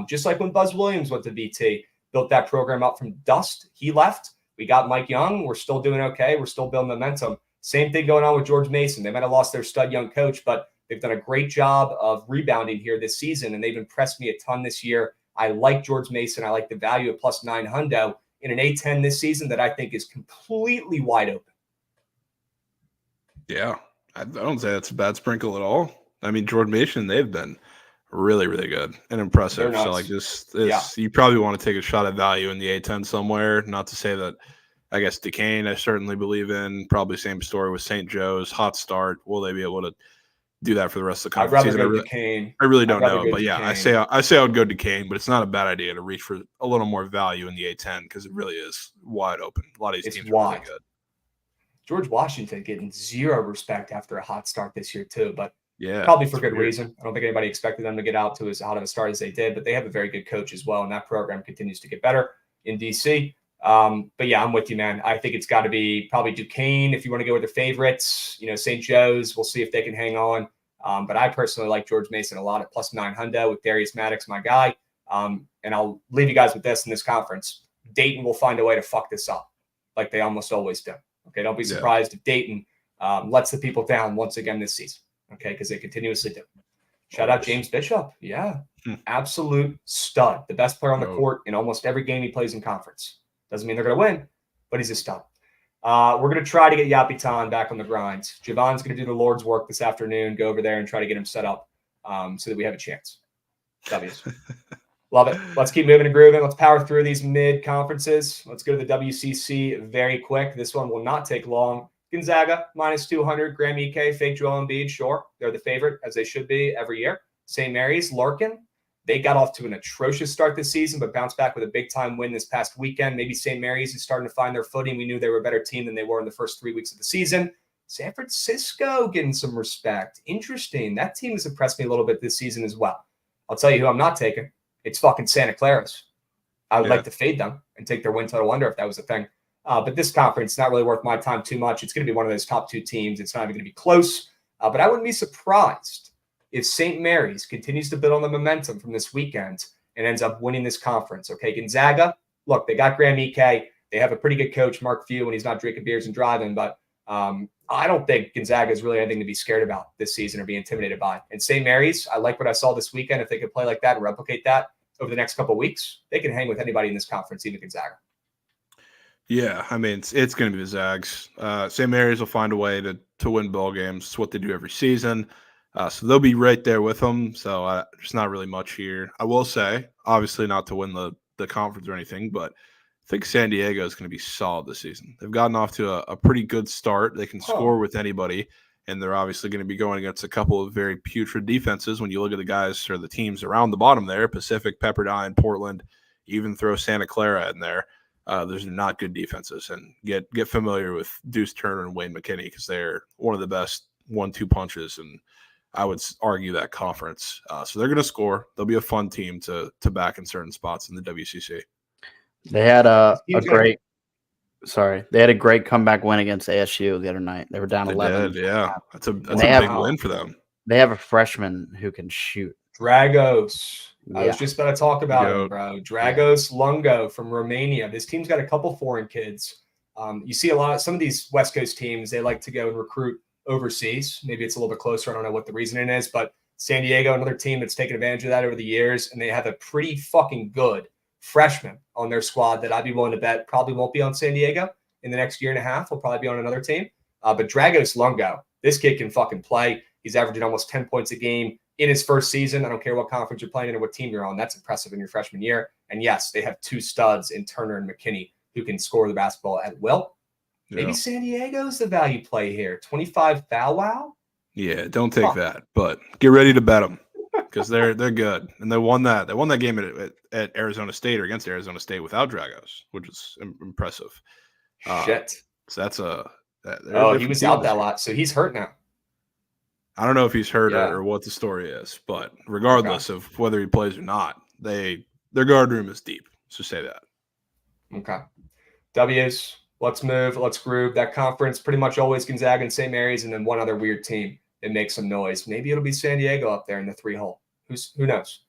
Just like when Buzz Williams went to BT, built that program up from dust. He left. We got Mike Young. We're still doing okay. We're still building momentum. Same thing going on with George Mason. They might have lost their stud young coach, but they've done a great job of rebounding here this season, and they've impressed me a ton this year. I like George Mason. I like the value of plus 9 hundo in an A10 this season that I think is completely wide open. Yeah, I don't say that's a bad sprinkle at all. I mean, George Mason, they've been really, really good and impressive. So, like, you probably want to take a shot at value in the A10 somewhere. Not to say that, I guess, Duquesne, I certainly believe in. Probably same story with St. Joe's. Hot start. Will they be able to do that for the rest of the conference season? I really don't know. But yeah, I say I would go Duquesne, but it's not a bad idea to reach for a little more value in the A10 because it really is wide open. A lot of these teams are really good. George Washington getting zero respect after a hot start this year too, but yeah, probably for good reason. I don't think anybody expected them to get out to as hot of a start as they did, but they have a very good coach as well, and that program continues to get better in DC. But yeah, I'm with you, man. I think it's got to be probably Duquesne if you want to go with the favorites. You know, St. Joe's. We'll see if they can hang on. But I personally like George Mason a lot at plus 9 hundo with Darius Maddox, my guy. And I'll leave you guys with this in this conference. Dayton will find a way to fuck this up like they almost always do. Okay, don't be surprised if Dayton lets the people down once again this season. okay, because they continuously do. Shout out James Bishop. Yeah, absolute stud. The best player on the court in almost every game he plays in conference. Doesn't mean they're going to win, but he's a stud. We're going to try to get Yapitan back on the grind. Javon's going to do the Lord's work this afternoon, go over there and try to get him set up so that we have a chance. W's. Love it. Let's keep moving and grooving. Let's power through these mid-conferences. Let's go to the WCC very quick. This one will not take long. Gonzaga, -200. Graham Ike, fake Joel Embiid, sure. They're the favorite, as they should be every year. St. Mary's, Larkin. They got off to an atrocious start this season, but bounced back with a big-time win this past weekend. Maybe St. Mary's is starting to find their footing. We knew they were a better team than they were in the first 3 weeks of the season. San Francisco getting some respect. Interesting. That team has impressed me a little bit this season as well. I'll tell you who I'm not taking. It's fucking Santa Clara's. I would like to fade them and take their win total under if that was a thing. But this conference is not really worth my time too much. It's going to be one of those top 2 teams. It's not even going to be close. But I wouldn't be surprised if St. Mary's continues to build on the momentum from this weekend and ends up winning this conference. Okay, Gonzaga, look, they got Graham Ike. They have a pretty good coach, Mark Few, when he's not drinking beers and driving. But I don't think Gonzaga is really anything to be scared about this season or be intimidated by. And St. Mary's, I like what I saw this weekend. If they could play like that and replicate that over the next couple of weeks, they can hang with anybody in this conference, even Gonzaga. Yeah, I mean, it's going to be the Zags. St. Mary's will find a way to win ball games. It's what they do every season. So they'll be right there with them. So there's not really much here. I will say, obviously not to win the conference or anything, but I think San Diego is going to be solid this season. They've gotten off to a pretty good start. They can score with anybody, and they're obviously going to be going against a couple of very putrid defenses. When you look at the guys or the teams around the bottom there, Pacific, Pepperdine, Portland, even throw Santa Clara in there. Those are not good defenses, and get familiar with Deuce Turner and Wayne McKinney because they're one of the best 1-2 punches, and I would argue that conference. So they're going to score. They'll be a fun team to back in certain spots in the WCC. They had a great comeback win against ASU the other night. They were down 11. Yeah, that's a big win for them. They have a freshman who can shoot. Dragos. I was just about to talk about him, bro. Dragos Lungo from Romania. This team's got a couple foreign kids. You see some of these West Coast teams, they like to go and recruit overseas. Maybe it's a little bit closer. I don't know what the reasoning is, but San Diego, another team that's taken advantage of that over the years, and they have a pretty fucking good freshman on their squad that I'd be willing to bet probably won't be on San Diego in the next year and a half. He'll probably be on another team. But Dragos Lungo, this kid can fucking play. He's averaging almost 10 points a game in his first season. I don't care what conference you're playing in or what team you're on. That's impressive in your freshman year. And yes, they have 2 studs in Turner and McKinney who can score the basketball at will. Maybe San Diego's the value play here. 25 foul wow? Yeah, don't take that, but get ready to bet them because they're good. And they won that. They won that game at Arizona State or against Arizona State without Dragos, which is impressive. Shit. So that's he was out that lot, so he's hurt now. I don't know if he's hurt or what the story is, but regardless of whether he plays or not, their guard room is deep. So say that. Okay. W's. Let's move. Let's groove. That conference pretty much always Gonzaga and St. Mary's, and then one other weird team that makes some noise. Maybe it'll be San Diego up there in the 3-hole. Who knows?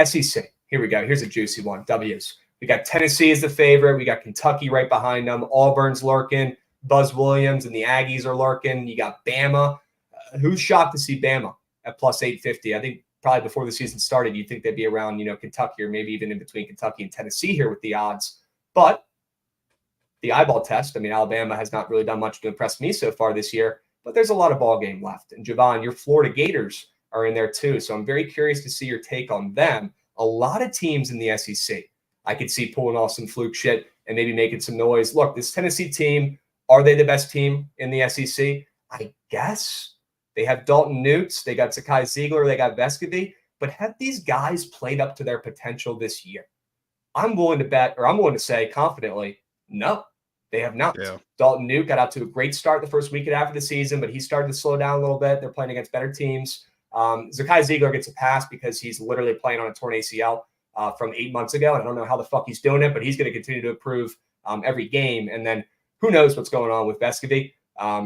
SEC. Here we go. Here's a juicy one. W's. We got Tennessee as the favorite. We got Kentucky right behind them. Auburn's lurking. Buzz Williams and the Aggies are lurking. You got Bama. Who's shocked to see Bama at plus 850? I think probably before the season started, you'd think they'd be around, Kentucky or maybe even in between Kentucky and Tennessee here with the odds. But the eyeball test, Alabama has not really done much to impress me so far this year, but there's a lot of ball game left. And Javon, your Florida Gators are in there too. So I'm very curious to see your take on them. A lot of teams in the SEC, I could see pulling off some fluke shit and maybe making some noise. Look, this Tennessee team, are they the best team in the SEC? I guess. They have Dalton Newts, they got Zakai Ziegler, they got Vescovy, but have these guys played up to their potential this year? I'm willing to say confidently, no, they have not. Yeah. Dalton Newt got out to a great start the first week and a half of the season, but he started to slow down a little bit. They're playing against better teams. Zakai Ziegler gets a pass because he's literally playing on a torn ACL from 8 months ago. And I don't know how the fuck he's doing it, but he's going to continue to improve every game. And then who knows what's going on with Vescovy.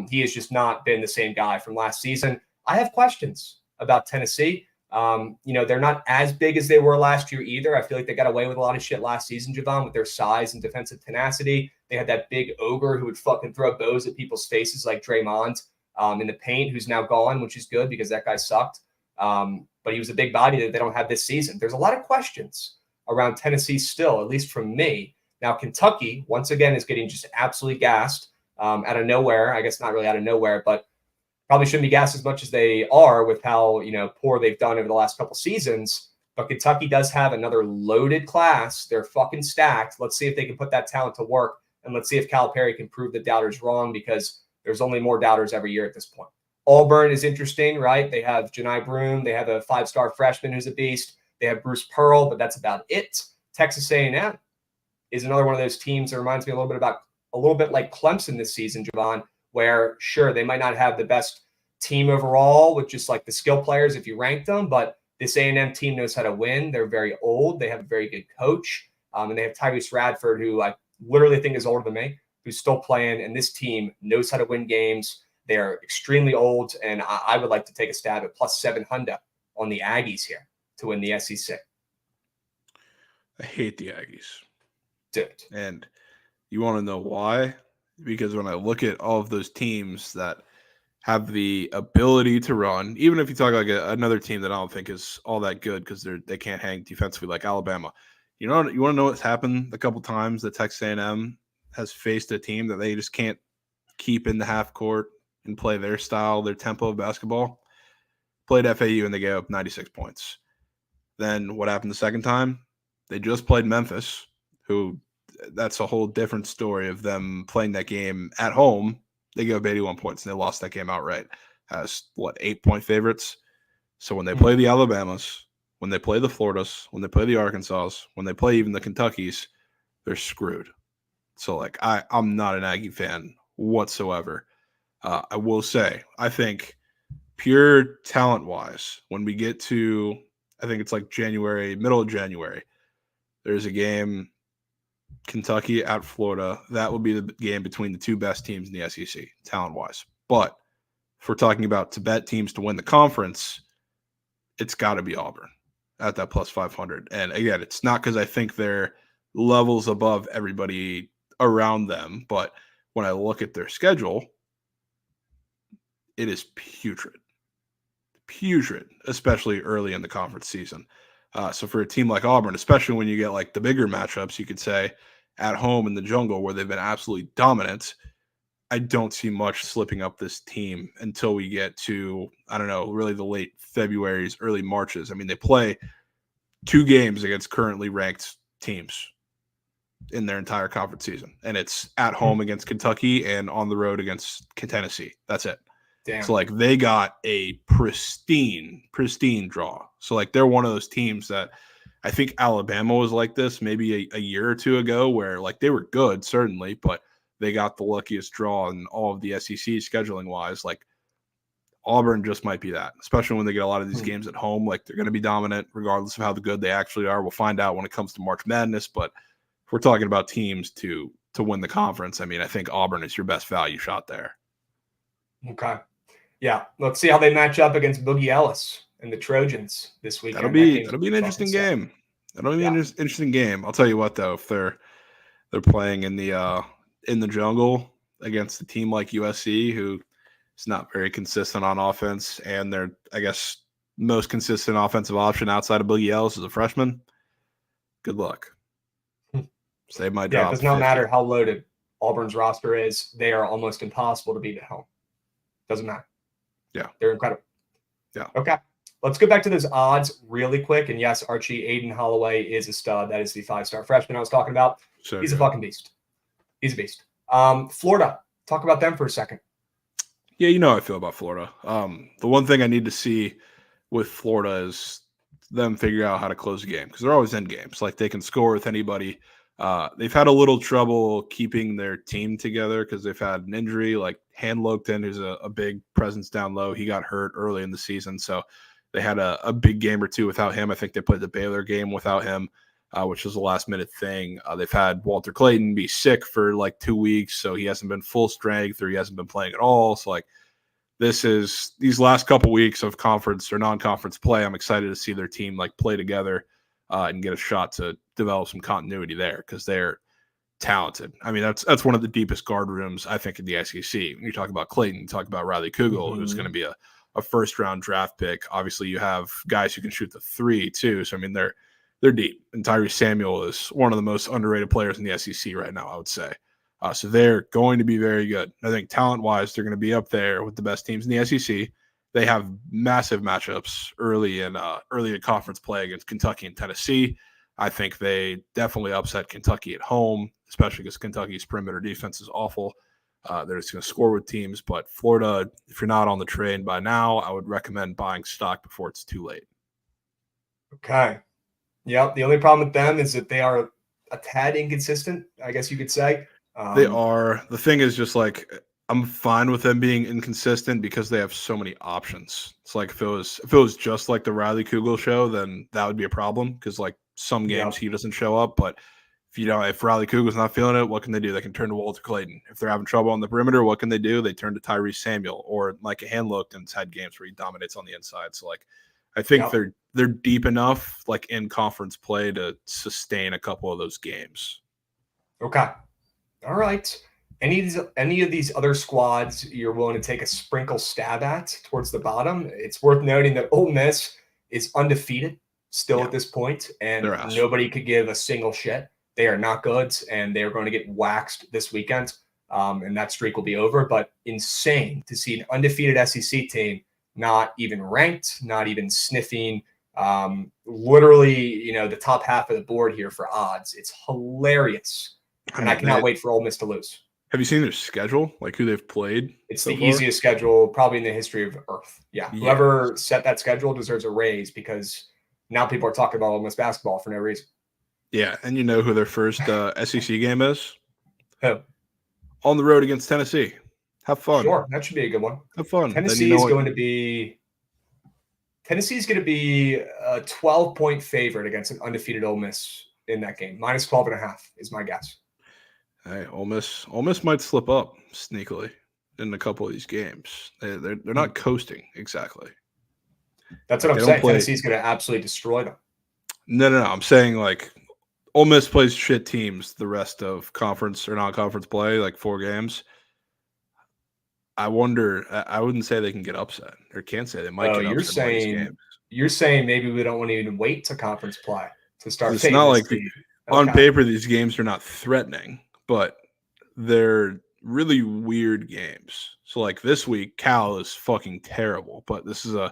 He has just not been the same guy from last season. I have questions about Tennessee. They're not as big as they were last year either. I feel like they got away with a lot of shit last season, Javon, with their size and defensive tenacity. They had that big ogre who would fucking throw bows at people's faces like Draymond. in the paint, who's now gone, which is good because that guy sucked. But he was a big body that they don't have this season. There's a lot of questions around Tennessee still, at least from me. Now, Kentucky, once again, is getting just absolutely gassed out of nowhere. I guess not really out of nowhere, but probably shouldn't be gassed as much as they are with how poor they've done over the last couple seasons. But Kentucky does have another loaded class. They're fucking stacked. Let's see if they can put that talent to work, and let's see if Calipari can prove the doubters wrong, because there's only more doubters every year at this point. Auburn is interesting, right? They have Janai Broome. They have a 5-star freshman who's a beast. They have Bruce Pearl, but that's about it. Texas A&M is another one of those teams that reminds me a little bit like Clemson this season, Javon, where sure, they might not have the best team overall with just like the skill players if you ranked them, but this A&M team knows how to win. They're very old. They have a very good coach. And they have Tyrese Radford, who I literally think is older than me, who's still playing. And this team knows how to win games. They're extremely old. And I would like to take a stab at plus 700 on the Aggies here to win the SEC. I hate the Aggies. Dude. And you want to know why? Because when I look at all of those teams that have the ability to run, even if you talk like another team that I don't think is all that good because they can't hang defensively, like Alabama. You want to know what's happened a couple times that Texas A&M has faced a team that they just can't keep in the half court and play their style, their tempo of basketball. Played FAU and they gave up 96 points. Then what happened the second time? They just played Memphis, who that's a whole different story of them playing that game at home. They gave up 81 points and they lost that game outright as 8-point favorites. So when they play the Alabamas, when they play the Floridas, when they play the Arkansas, when they play even the Kentuckys, they're screwed. So I'm not an Aggie fan whatsoever. I will say, I think pure talent wise, when we get to, I think it's like January, middle of January, there's a game, Kentucky at Florida. That will be the game between the two best teams in the SEC, talent-wise. But if we're talking about to bet teams to win the conference, it's got to be Auburn at that plus 500. And again, it's not because I think they're levels above everybody around them, but when I look at their schedule, it is putrid, especially early in the conference season. So for a team like Auburn, especially when you get like the bigger matchups, you could say at home in the jungle where they've been absolutely dominant, I don't see much slipping up this team until we get to, I don't know, really the late February's, early Marches. I mean, they play 2 games against currently ranked teams in their entire conference season. And it's at home against Kentucky and on the road against Tennessee. That's it. Damn. So they got a pristine draw. So they're one of those teams that I think Alabama was like this maybe a year or two ago where they were good, certainly, but they got the luckiest draw in all of the SEC scheduling wise. Auburn just might be that, especially when they get a lot of these games at home. They're going to be dominant regardless of how good they actually are. We'll find out when it comes to March Madness, but if we're talking about teams to win the conference, I mean, I think Auburn is your best value shot there. Okay. Yeah, let's see how they match up against Boogie Ellis and the Trojans this weekend. That'll be an interesting game. That'll be an interesting game. I'll tell you what, though, if they're playing in the jungle against a team like USC, who is not very consistent on offense, and they're, I guess, most consistent offensive option outside of Boogie Ellis is a freshman, good luck. Save my job. Yeah, it does not matter how loaded Auburn's roster is. They are almost impossible to beat at home. Doesn't matter. Yeah. They're incredible. Yeah. Okay. Let's go back to those odds really quick. And yes, Archie Aiden Holloway is a stud. That is the 5-star freshman I was talking about. He's a fucking beast. He's a beast. Florida. Talk about them for a second. Yeah, you know how I feel about Florida. The one thing I need to see with Florida is them figure out how to close the game, because they're always in games. They can score with anybody. They've had a little trouble keeping their team together because they've had an injury, like Han Logton, who's a big presence down low. He got hurt early in the season, so they had a big game or two without him. I think they played the Baylor game without him, which was a last-minute thing. They've had Walter Clayton be sick for 2 weeks, so he hasn't been full strength or he hasn't been playing at all. So, these last couple weeks of conference or non-conference play, I'm excited to see their team play together and get a shot to develop some continuity there, because they're talented. I mean, that's one of the deepest guard rooms, I think, in the SEC. When you talk about Clayton, you talk about Riley Kugel, who's going to be a first-round draft pick. Obviously, you have guys who can shoot the three, too. So, I mean, they're deep. And Tyrese Samuel is one of the most underrated players in the SEC right now, I would say. So they're going to be very good. I think talent-wise, they're going to be up there with the best teams in the SEC. They have massive matchups early in conference play against Kentucky and Tennessee. I think they definitely upset Kentucky at home, especially because Kentucky's perimeter defense is awful. They're just going to score with teams. But Florida, if you're not on the train by now, I would recommend buying stock before it's too late. Okay. Yeah, the only problem with them is that they are a tad inconsistent, I guess you could say. They are. The thing is just like I'm fine with them being inconsistent because they have so many options. It's like if it was just like the Riley Kugel show, then that would be a problem because like some games he doesn't show up. But if Riley Kugel's not feeling it, what can they do? They can turn to Walter Clayton. If they're having trouble on the perimeter, what can they do? They turn to Tyrese Samuel or Micah Handlockton's had games where he dominates on the inside. So like I think they're deep enough like in conference play to sustain a couple of those games. Okay. All right. Any of these other squads you're willing to take a sprinkle stab at towards the bottom? It's worth noting that Ole Miss is undefeated still at this point, and nobody could give a single shit. They are not good, and they are going to get waxed this weekend, and that streak will be over. But insane to see an undefeated SEC team not even ranked, not even sniffing literally, the top half of the board here for odds. It's hilarious. And I cannot wait for Ole Miss to lose. Have you seen their schedule? Like who they've played? It's the easiest schedule probably in the history of Earth. Yeah. Whoever set that schedule deserves a raise because now people are talking about Ole Miss basketball for no reason. Yeah. And you know who their first SEC game is? Who? On the road against Tennessee. Have fun. Sure. That should be a good one. Have fun. Tennessee is going to be a 12-point favorite against an undefeated Ole Miss in that game. Minus 12.5 is my guess. Hey, Ole Miss might slip up sneakily in a couple of these games. They're not coasting exactly. That's what I'm saying. Tennessee's going to absolutely destroy them. No. I'm saying like Ole Miss plays shit teams the rest of conference or non-conference play, like 4 games. I wonder. I wouldn't say they can get upset or can't say they might get upset. You're saying maybe we don't want to even wait to conference play to start. It's not like on paper these games are not threatening. But they're really weird games. So like this week, Cal is fucking terrible. But this is a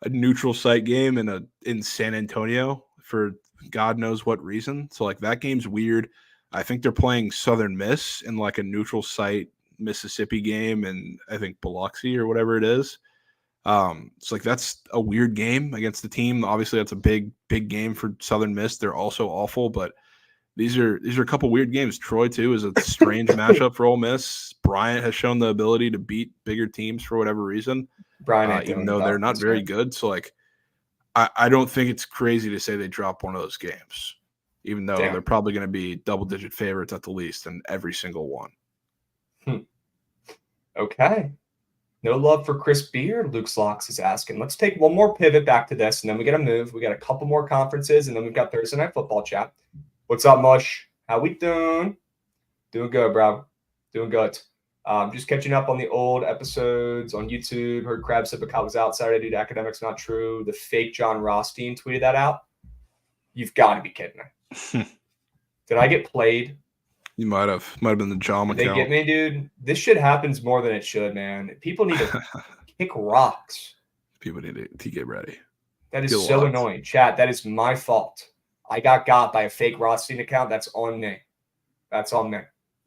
neutral site game in San Antonio for God knows what reason. So like that game's weird. I think they're playing Southern Miss in like a neutral site Mississippi game, and I think Biloxi or whatever it is. It's like that's a weird game against the team. Obviously, that's a big game for Southern Miss. They're also awful, but these are a couple weird games. Troy, too, is a strange matchup for Ole Miss. Bryant has shown the ability to beat bigger teams for whatever reason, even though they're not very good. So, like, I don't think it's crazy to say they drop one of those games, even though they're probably going to be double-digit favorites at the least in every single one. Okay. No love for Chris Beard, Luke Slocks is asking. Let's take one more pivot back to this, and then we got to move. We got a couple more conferences, and then we've got Thursday Night Football chat. What's up, Mush? How we doing? Doing good, bro. Doing good. Just catching up on the old episodes on YouTube. Heard Crab Sipicat was out Saturday due to academics not true. The fake John Rothstein tweeted that out. You've got to be kidding me. Did I get played? You might have been the John account. They get me, dude. This shit happens more than it should, man. People need to kick rocks. People need to get ready. That is so annoying. Chat, that is my fault. I got by a fake Rothstein account. That's on me. That's on me.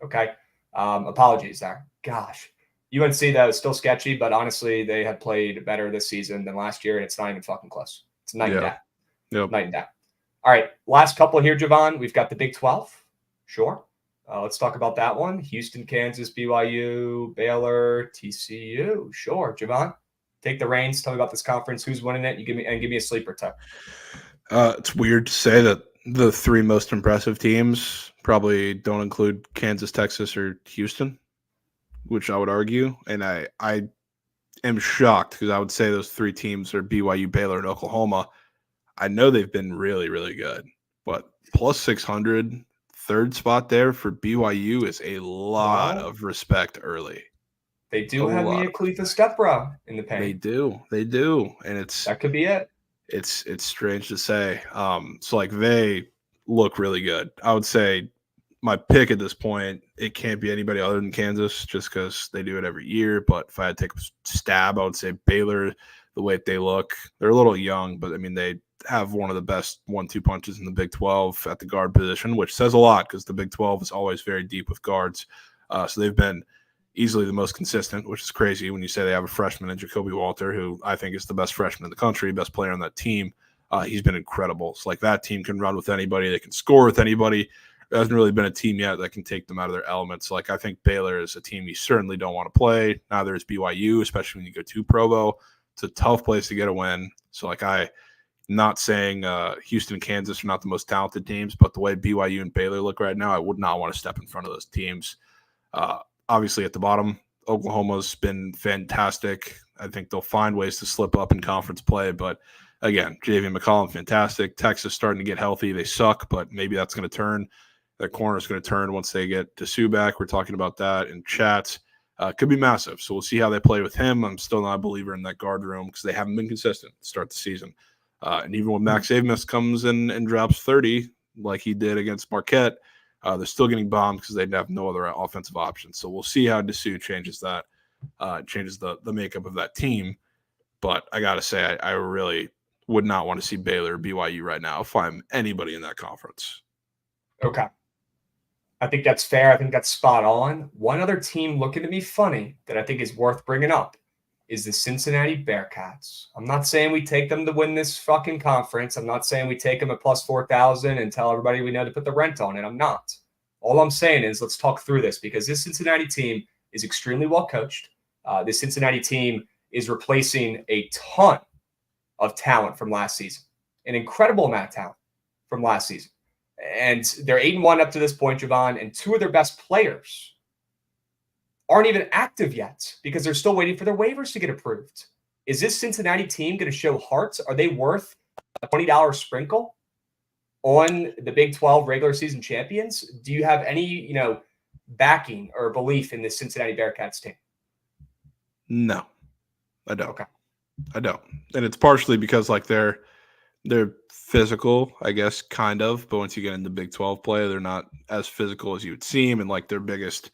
Okay. Apologies there. Gosh. UNC, that was still sketchy, but honestly, they have played better this season than last year, and it's not even fucking close. It's night and day. Yep. Night and day. All right. Last couple here, Javon. We've got the Big 12. Sure. Let's talk about that one. Houston, Kansas, BYU, Baylor, TCU. Sure. Javon, take the reins. Tell me about this conference. Who's winning it? Give me a sleeper tip. It's weird to say that the 3 most impressive teams probably don't include Kansas, Texas, or Houston, which I would argue. And I am shocked because I would say those 3 teams are BYU, Baylor, and Oklahoma. I know they've been really, really good, but plus 600, third spot there for BYU is a lot of respect early. They do have Mia Khalifa Stepbra in the paint. They do, and that could be it. It's strange to say. So like they look really good. I would say my pick at this point, it can't be anybody other than Kansas, just because they do it every year. But if I had to take a stab, I would say Baylor. The way they look, they're a little young, but I mean they have one of the best 1-2 punches in the Big 12 at the guard position, which says a lot because the Big 12 is always very deep with guards. So they've been easily the most consistent, which is crazy when you say they have a freshman in Jacoby Walter, who I think is the best freshman in the country, best player on that team. He's been incredible. It's like that team can run with anybody. They can score with anybody. There hasn't really been a team yet that can take them out of their elements. Like I think Baylor is a team you certainly don't want to play. Neither is BYU, especially when you go to Provo. It's a tough place to get a win. So like not saying Houston and Kansas are not the most talented teams, but the way BYU and Baylor look right now, I would not want to step in front of those teams. Obviously at the bottom, Oklahoma's been fantastic. I think they'll find ways to slip up in conference play, but again, JV McCollum, fantastic. Texas starting to get healthy. They suck, but maybe that's going to turn. Their corner is going to turn once they get Dessou back. We're talking about that in chats. Could be massive. So we'll see how they play with him. I'm still not a believer in that guard room because they haven't been consistent to start the season. And even when Max Avimus comes in and drops 30, like he did against Marquette, they're still getting bombed because they have no other offensive options. So we'll see how Dessou changes that, changes the makeup of that team. But I got to say, I really would not want to see Baylor or BYU right now if I'm anybody in that conference. Okay. I think that's fair. I think that's spot on. One other team looking to be funny that I think is worth bringing up is the Cincinnati Bearcats. I'm not saying we take them to win this fucking conference. I'm not saying we take them at plus 4,000 and tell everybody we know to put the rent on it. I'm not. All I'm saying is let's talk through this because this Cincinnati team is extremely well coached. This Cincinnati team is replacing a ton of talent from last season, an incredible amount of talent from last season. And they're 8-1 up to this point, Javon, and two of their best players aren't even active yet because they're still waiting for their waivers to get approved. Is this Cincinnati team going to show heart? Are they worth a $20 sprinkle on the Big 12 regular season champions? Do you have any, backing or belief in this Cincinnati Bearcats team? No, I don't. Okay. I don't. And it's partially because like they're physical, I guess, kind of. But once you get into Big 12 play, they're not as physical as you would seem. And like their biggest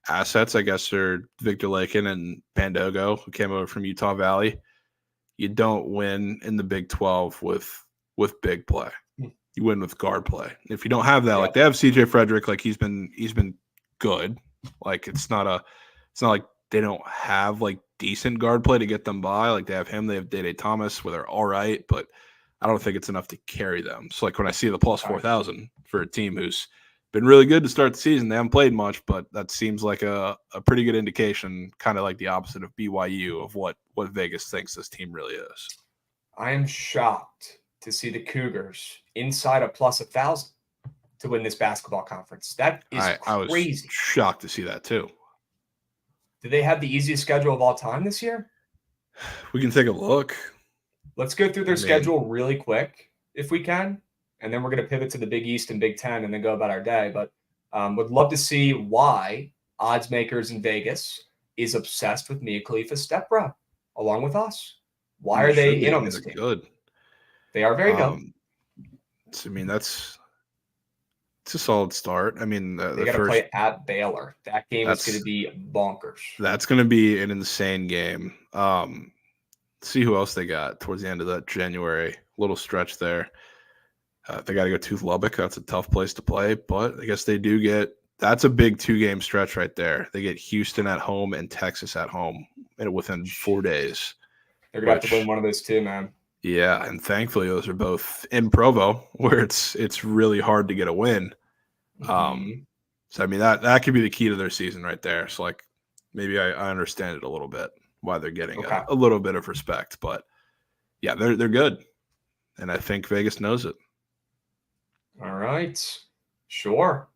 assets, I guess, are Victor Lakin and Pandogo, who came over from Utah Valley. You don't win in the Big 12 with big play. You win with guard play. If you don't have that, like they have CJ Frederick, like he's been good. Like it's not like they don't have like decent guard play to get them by. Like they have him, they have Dede Thomas, where they're all right, but I don't think it's enough to carry them. So like when I see the plus 4,000 for a team who's been really good to start the season, they haven't played much, but that seems like a pretty good indication, kind of like the opposite of BYU of what Vegas thinks this team really is. I am shocked to see the Cougars inside a plus 1,000 to win this basketball conference. That is crazy. I was shocked to see that too. Do they have the easiest schedule of all time this year? We can take a look. Let's go through their schedule really quick if we can, and then we're going to pivot to the Big East and Big Ten and then go about our day. But would love to see why odds makers in Vegas is obsessed with Mia Khalifa Stepbra along with us. Why are they in on this team? Good. They are very good. I mean, it's a solid start. I mean, they got to play at Baylor. That game is going to be bonkers. That's going to be an insane game. See who else they got towards the end of that January little stretch there. They got to go to Lubbock. That's a tough place to play, but I guess they do get – that's a big 2-game stretch right there. They get Houston at home and Texas at home within 4 days. They're going to have to win one of those two, man. Yeah, and thankfully those are both in Provo where it's really hard to get a win. So, I mean, that could be the key to their season right there. So, like, maybe I understand it a little bit why they're getting a little bit of respect. But, yeah, they're good. And I think Vegas knows it. All right. Sure.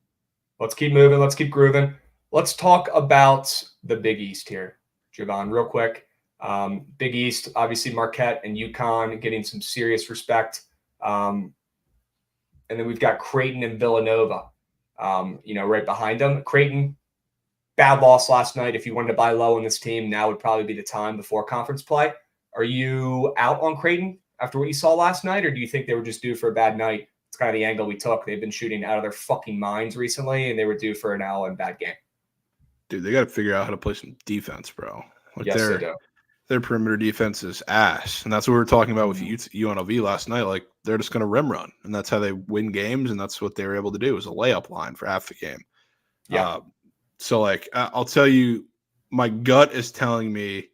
Let's keep moving. Let's keep grooving. Let's talk about the Big East here, Javon, real quick. Big East, obviously Marquette and UConn getting some serious respect. And then we've got Creighton and Villanova right behind them. Creighton, bad loss last night. If you wanted to buy low on this team, now would probably be the time before conference play. Are you out on Creighton after what you saw last night, or do you think they were just due for a bad night? It's kind of the angle we took. They've been shooting out of their fucking minds recently, and they were due for an L and bad game. Dude, they got to figure out how to play some defense, bro. Yes, they do. Their perimeter defense is ass, and that's what we were talking about with UNLV last night. Like, they're just going to rim run, and that's how they win games, and that's what they were able to do, is a layup line for half the game. Yeah. So, like, I'll tell you, my gut is telling me,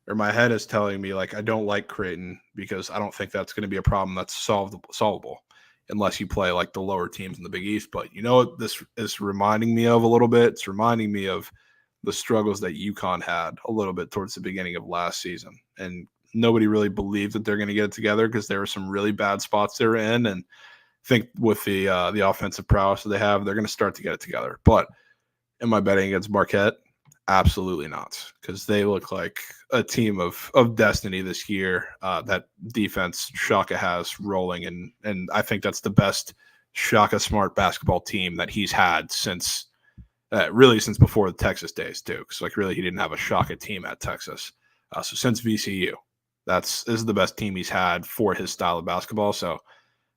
or my head is telling me, like, I don't like Creighton because I don't think that's going to be a problem that's solvable unless you play, like, the lower teams in the Big East. But you know what this is reminding me of a little bit? It's reminding me of the struggles that UConn had a little bit towards the beginning of last season. And nobody really believed that they're going to get it together because there were some really bad spots they were in. And I think with the offensive prowess that they have, they're going to start to get it together. But am I betting against Marquette? Absolutely not, because they look like a team of destiny this year. That defense Shaka has rolling, and I think that's the best Shaka Smart basketball team that he's had since before the Texas days too. Because like really he didn't have a Shaka team at Texas, so since VCU, this is the best team he's had for his style of basketball. So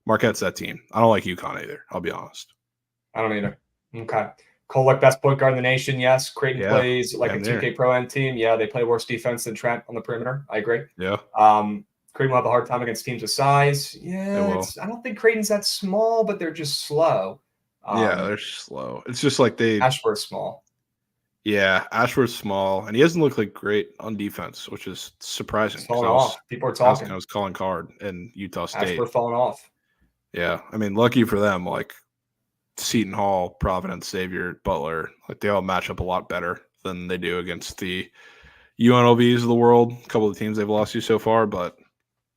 Marquette's that team. I don't like UConn either. I'll be honest. I don't either. Okay. Kolek, best point guard in the nation. Yes. Creighton plays like a 2K Pro Am team. Yeah, they play worse defense than Trent on the perimeter. I agree. Yeah. Creighton will have a hard time against teams of size. Yeah. I don't think Creighton's that small, but they're just slow. They're slow. It's just like Ashworth's small. Yeah, Ashworth's small, and he doesn't look like great on defense, which is surprising. He's falling off. People are talking. I was calling card in Utah State. Ashworth falling off. Yeah, I mean, lucky for them, like Seton Hall, Providence, Xavier, Butler, like they all match up a lot better than they do against the UNLVs of the world. A couple of the teams they've lost to so far, but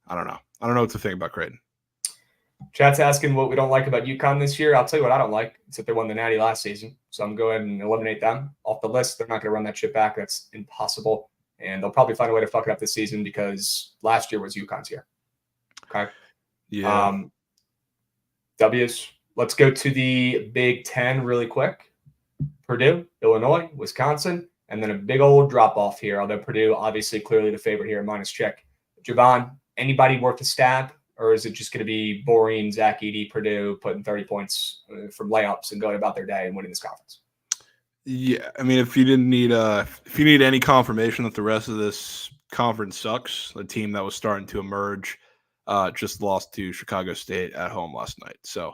I don't know. I don't know what to think about Creighton. Chat's asking what we don't like about UConn this year. I'll tell you what I don't like. It's that they won the Natty last season. So I'm going and eliminate them off the list. They're not going to run that shit back. That's impossible. And they'll probably find a way to fuck it up this season because last year was UConn's year. Okay. Yeah. W's. Let's go to the Big Ten really quick. Purdue, Illinois, Wisconsin, and then a big old drop-off here, although Purdue obviously clearly the favorite here, minus check. Javon, anybody worth a stab, or is it just going to be boring Zach Edey, Purdue, putting 30 points from layups and going about their day and winning this conference? Yeah, I mean, if you need any confirmation that the rest of this conference sucks, the team that was starting to emerge just lost to Chicago State at home last night. So,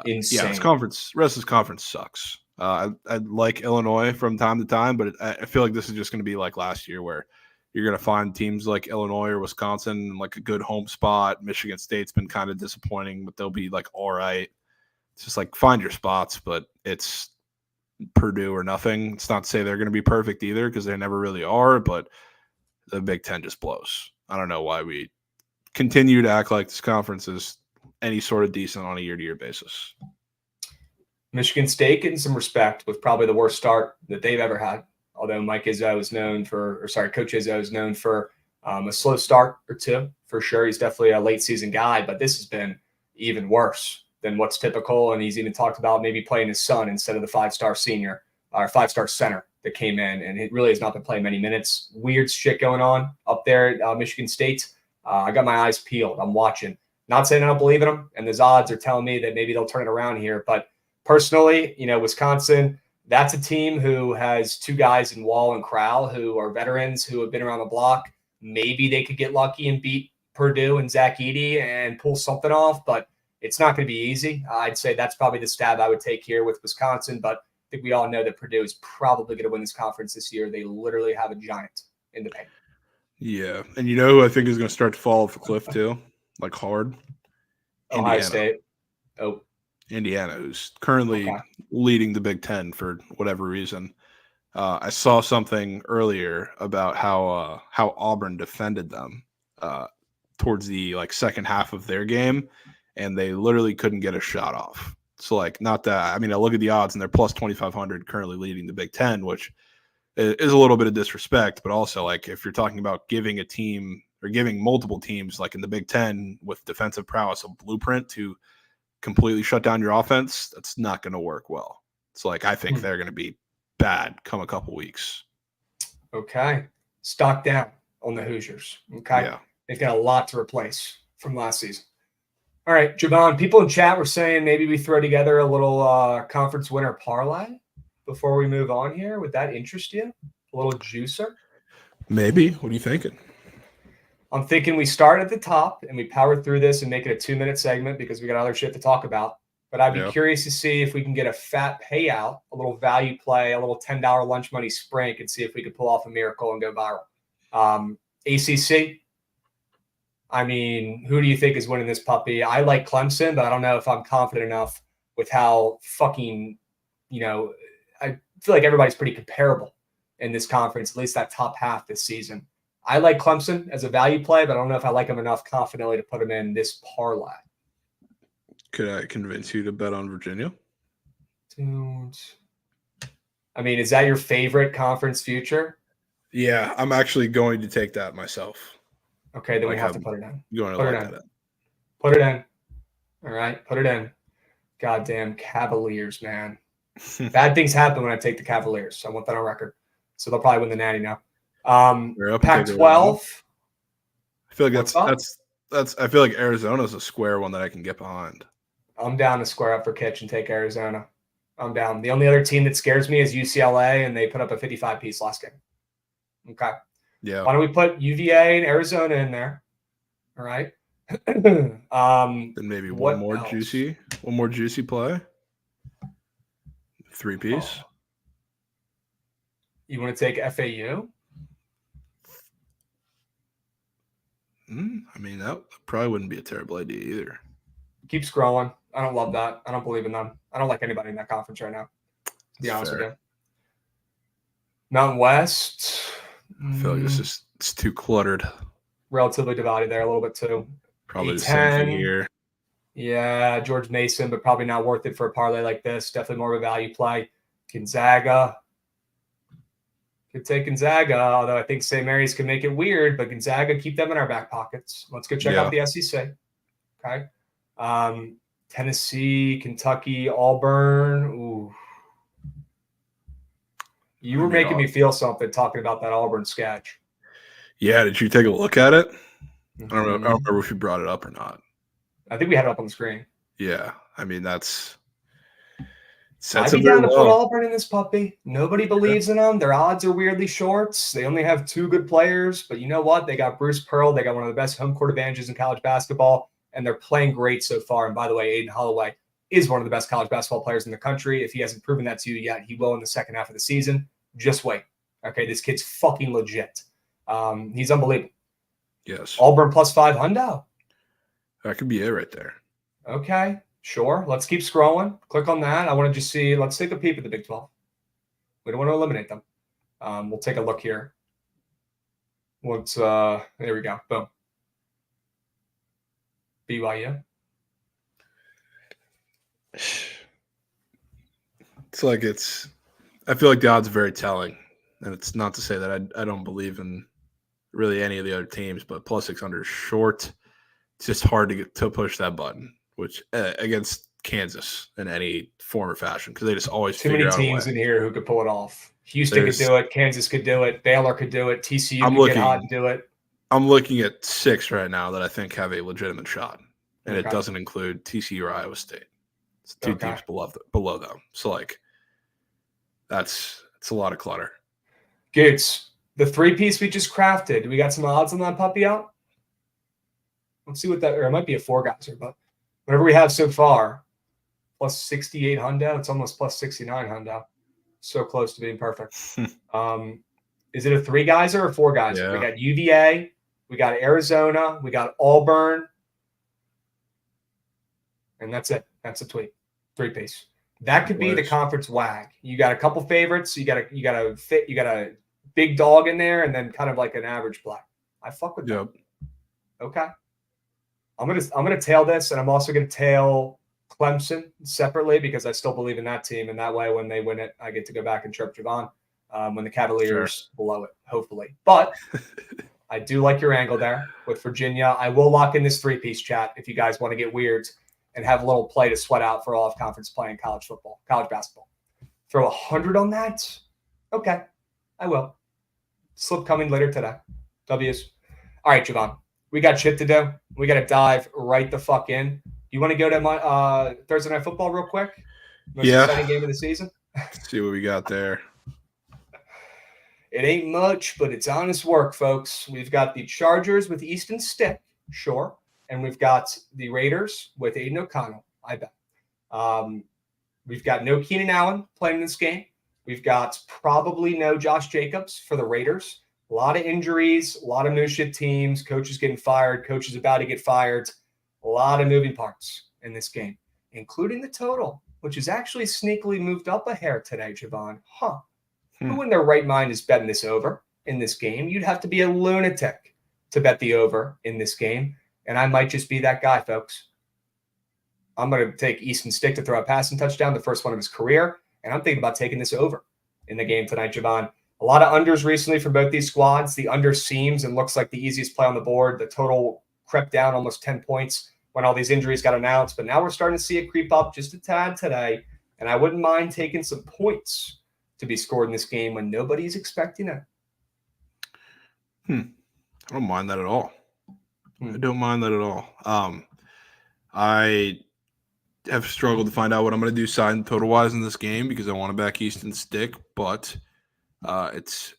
insane. Rest of this conference sucks. I like Illinois from time to time, but I feel like this is just going to be like last year where you're going to find teams like Illinois or Wisconsin in like a good home spot. Michigan State's been kind of disappointing, but they'll be like all right. It's just like find your spots, but it's Purdue or nothing. It's not to say they're going to be perfect either because they never really are, but the Big Ten just blows. I don't know why we continue to act like this conference is any sort of decent on a year-to-year basis. Michigan State getting some respect with probably the worst start that they've ever had. Although Coach Izzo is known for a slow start or two, for sure. He's definitely a late season guy, but this has been even worse than what's typical. And he's even talked about maybe playing his son instead of the five-star senior or five-star center that came in. And it really has not been playing many minutes. Weird shit going on up there at Michigan State. I got my eyes peeled. I'm watching. Not saying I don't believe in them, and those odds are telling me that maybe they'll turn it around here. But personally, Wisconsin, that's a team who has two guys in Wall and Crowell who are veterans who have been around the block. Maybe they could get lucky and beat Purdue and Zach Edey and pull something off, but it's not going to be easy. I'd say that's probably the stab I would take here with Wisconsin, but I think we all know that Purdue is probably going to win this conference this year. They literally have a giant in the paint. Yeah, and who I think is going to start to fall off the cliff too, like hard? Ohio State. Oh. Indiana, who's currently leading the Big Ten for whatever reason. I saw something earlier about how Auburn defended them towards the second half of their game, and they literally couldn't get a shot off. So not that I look at the odds and they're plus 2,500 currently leading the Big Ten, which is a little bit of disrespect, but also if you're talking about giving a team or giving multiple teams in the Big Ten with defensive prowess a blueprint to completely shut down your offense, that's not going to work well. It's like I think they're going to be bad come a couple weeks. Okay. Stock down on the Hoosiers. Okay. Yeah. They've got a lot to replace from last season. All right, Javon, people in chat were saying maybe we throw together a little conference winner parlay before we move on here. Would that interest you? A little juicer? Maybe. What are you thinking? I'm thinking we start at the top and we power through this and make it a 2-minute segment because we got other shit to talk about. But I'd be curious to see if we can get a fat payout, a little value play, a little $10 lunch money sprint, and see if we could pull off a miracle and go viral. ACC, I mean, who do you think is winning this puppy? I like Clemson, but I don't know if I'm confident enough with how fucking, I feel like everybody's pretty comparable in this conference, at least that top half this season. I like Clemson as a value play, but I don't know if I like them enough confidently to put them in this parlay. Could I convince you to bet on Virginia? Dude. I mean, is that your favorite conference future? Yeah, I'm actually going to take that myself. Okay, then we have to put it in. You're going to look at it. Put it in. All right, put it in. Goddamn Cavaliers, man. Bad things happen when I take the Cavaliers. I want that on record. So they'll probably win the Natty now. Pac-12. I feel like that's. I feel like Arizona's a square one that I can get behind. I'm down to square up for Kitch and take Arizona. I'm down. The only other team that scares me is UCLA, and they put up a 55-piece last game. Okay. Yeah. Why don't we put UVA and Arizona in there? All right. Then maybe one more else? juicy play. 3-piece. Oh. You want to take FAU? I mean, that probably wouldn't be a terrible idea either. Keep scrolling. I don't love that. I don't believe in them. I don't like anybody in that conference right now, to be honest with you. Mountain West. I feel like it's too cluttered. Relatively divided there a little bit too. Probably the same thing here. Yeah, George Mason, but probably not worth it for a parlay like this. Definitely more of a value play. Gonzaga. Could take Gonzaga, although I think St. Mary's can make it weird, but Gonzaga, keep them in our back pockets. Let's go check out the SEC. Okay. Tennessee, Kentucky, Auburn. Ooh. You were making me feel something talking about that Auburn sketch. Yeah, did you take a look at it? I don't remember if you brought it up or not. I think we had it up on the screen. Yeah, I mean that's. I'd be down to put Auburn in this puppy. Nobody believes in them. Their odds are weirdly shorts. They only have 2 good players, but you know what? They got Bruce Pearl. They got one of the best home court advantages in college basketball, and they're playing great so far. And by the way, Aiden Holloway is one of the best college basketball players in the country. If he hasn't proven that to you yet, he will in the second half of the season. Just wait. Okay, this kid's fucking legit. He's unbelievable. Yes. Auburn +5 hundo. That could be it right there. Okay, sure. Let's keep scrolling. Click on that. I want to just see. Let's take a peep at the Big 12. We don't want to eliminate them. We'll take a look here. There we go. Boom. BYU. I feel like the odds are very telling. And it's not to say that I don't believe in really any of the other teams, but +600 is short. It's just hard to push that button, which against Kansas in any form or fashion, because they just always figure out a way. Too many teams in here who could pull it off. Houston could do it. Kansas could do it. Baylor could do it. TCU could get hot and do it. I'm looking at 6 right now that I think have a legitimate shot, and it doesn't include TCU or Iowa State. It's 2 teams below them. So it's a lot of clutter. Goots, the 3-piece we just crafted. We got some odds on that puppy out. Let's see what that, or it might be a 4-guyser, but whatever we have so far, +68 hundo. It's almost +69 hundo. So close to being perfect. Is it a 3-guyser or 4-guyser? Yeah. We got UVA, we got Arizona, we got Auburn, and that's it. That's a 3-piece. That could be the conference wag. You got a couple favorites. You got a big dog in there, and then kind of like an average play. I fuck with that. Okay. I'm gonna tail this, and I'm also gonna tail Clemson separately because I still believe in that team, and that way when they win it, I get to go back and chirp Javon when the Cavaliers blow it, hopefully. But I do like your angle there with Virginia. I will lock in this 3-piece chat if you guys want to get weird and have a little play to sweat out for all of conference play in college football, college basketball. Throw 100 on that? Okay, I will. Slip coming later today. W's. All right, Javon. We got shit to do. We got to dive right the fuck in. You want to go to my Thursday Night Football real quick? Most exciting game of the season? Let's see what we got there. It ain't much, but it's honest work, folks. We've got the Chargers with Easton Stick, sure. And we've got the Raiders with Aiden O'Connell, I bet. We've got no Keenan Allen playing this game. We've got probably no Josh Jacobs for the Raiders. A lot of injuries, a lot of no shit teams, coaches getting fired, coaches about to get fired. A lot of moving parts in this game, including the total, which is actually sneakily moved up a hair today, Javon. Who in their right mind is betting this over in this game? You'd have to be a lunatic to bet the over in this game. And I might just be that guy, folks. I'm going to take Easton Stick to throw a passing touchdown, the first one of his career. And I'm thinking about taking this over in the game tonight, Javon. A lot of unders recently from both these squads. The under seems and looks like the easiest play on the board. The total crept down almost 10 points when all these injuries got announced. But now we're starting to see it creep up just a tad today. And I wouldn't mind taking some points to be scored in this game when nobody's expecting it. I don't mind that at all. I don't mind that at all. I have struggled to find out what I'm going to do side and total wise in this game because I want to back Easton Stick, but it's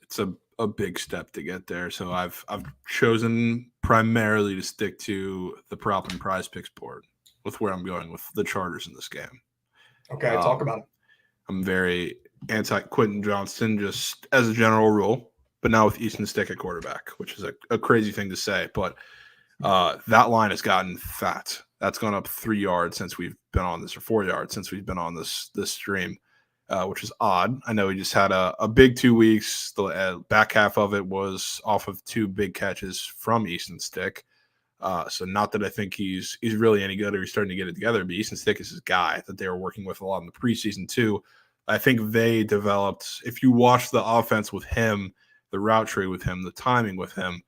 a big step to get there. So I've chosen primarily to stick to the prop and prize picks board with where I'm going with the Chargers in this game. Okay, talk about it. I'm very anti-Quentin Johnston just as a general rule, but now with Easton Stick at quarterback, which is a crazy thing to say, but that line has gotten fat. That's gone up 3 yards since we've been on this, or 4 yards since we've been on this stream, which is odd. I know he just had a big 2 weeks. The back half of it was off of 2 big catches from Easton Stick. So not that I think he's really any good or he's starting to get it together, but Easton Stick is his guy that they were working with a lot in the preseason too. I think they developed, if you watch the offense with him, the route tree with him, the timing with him,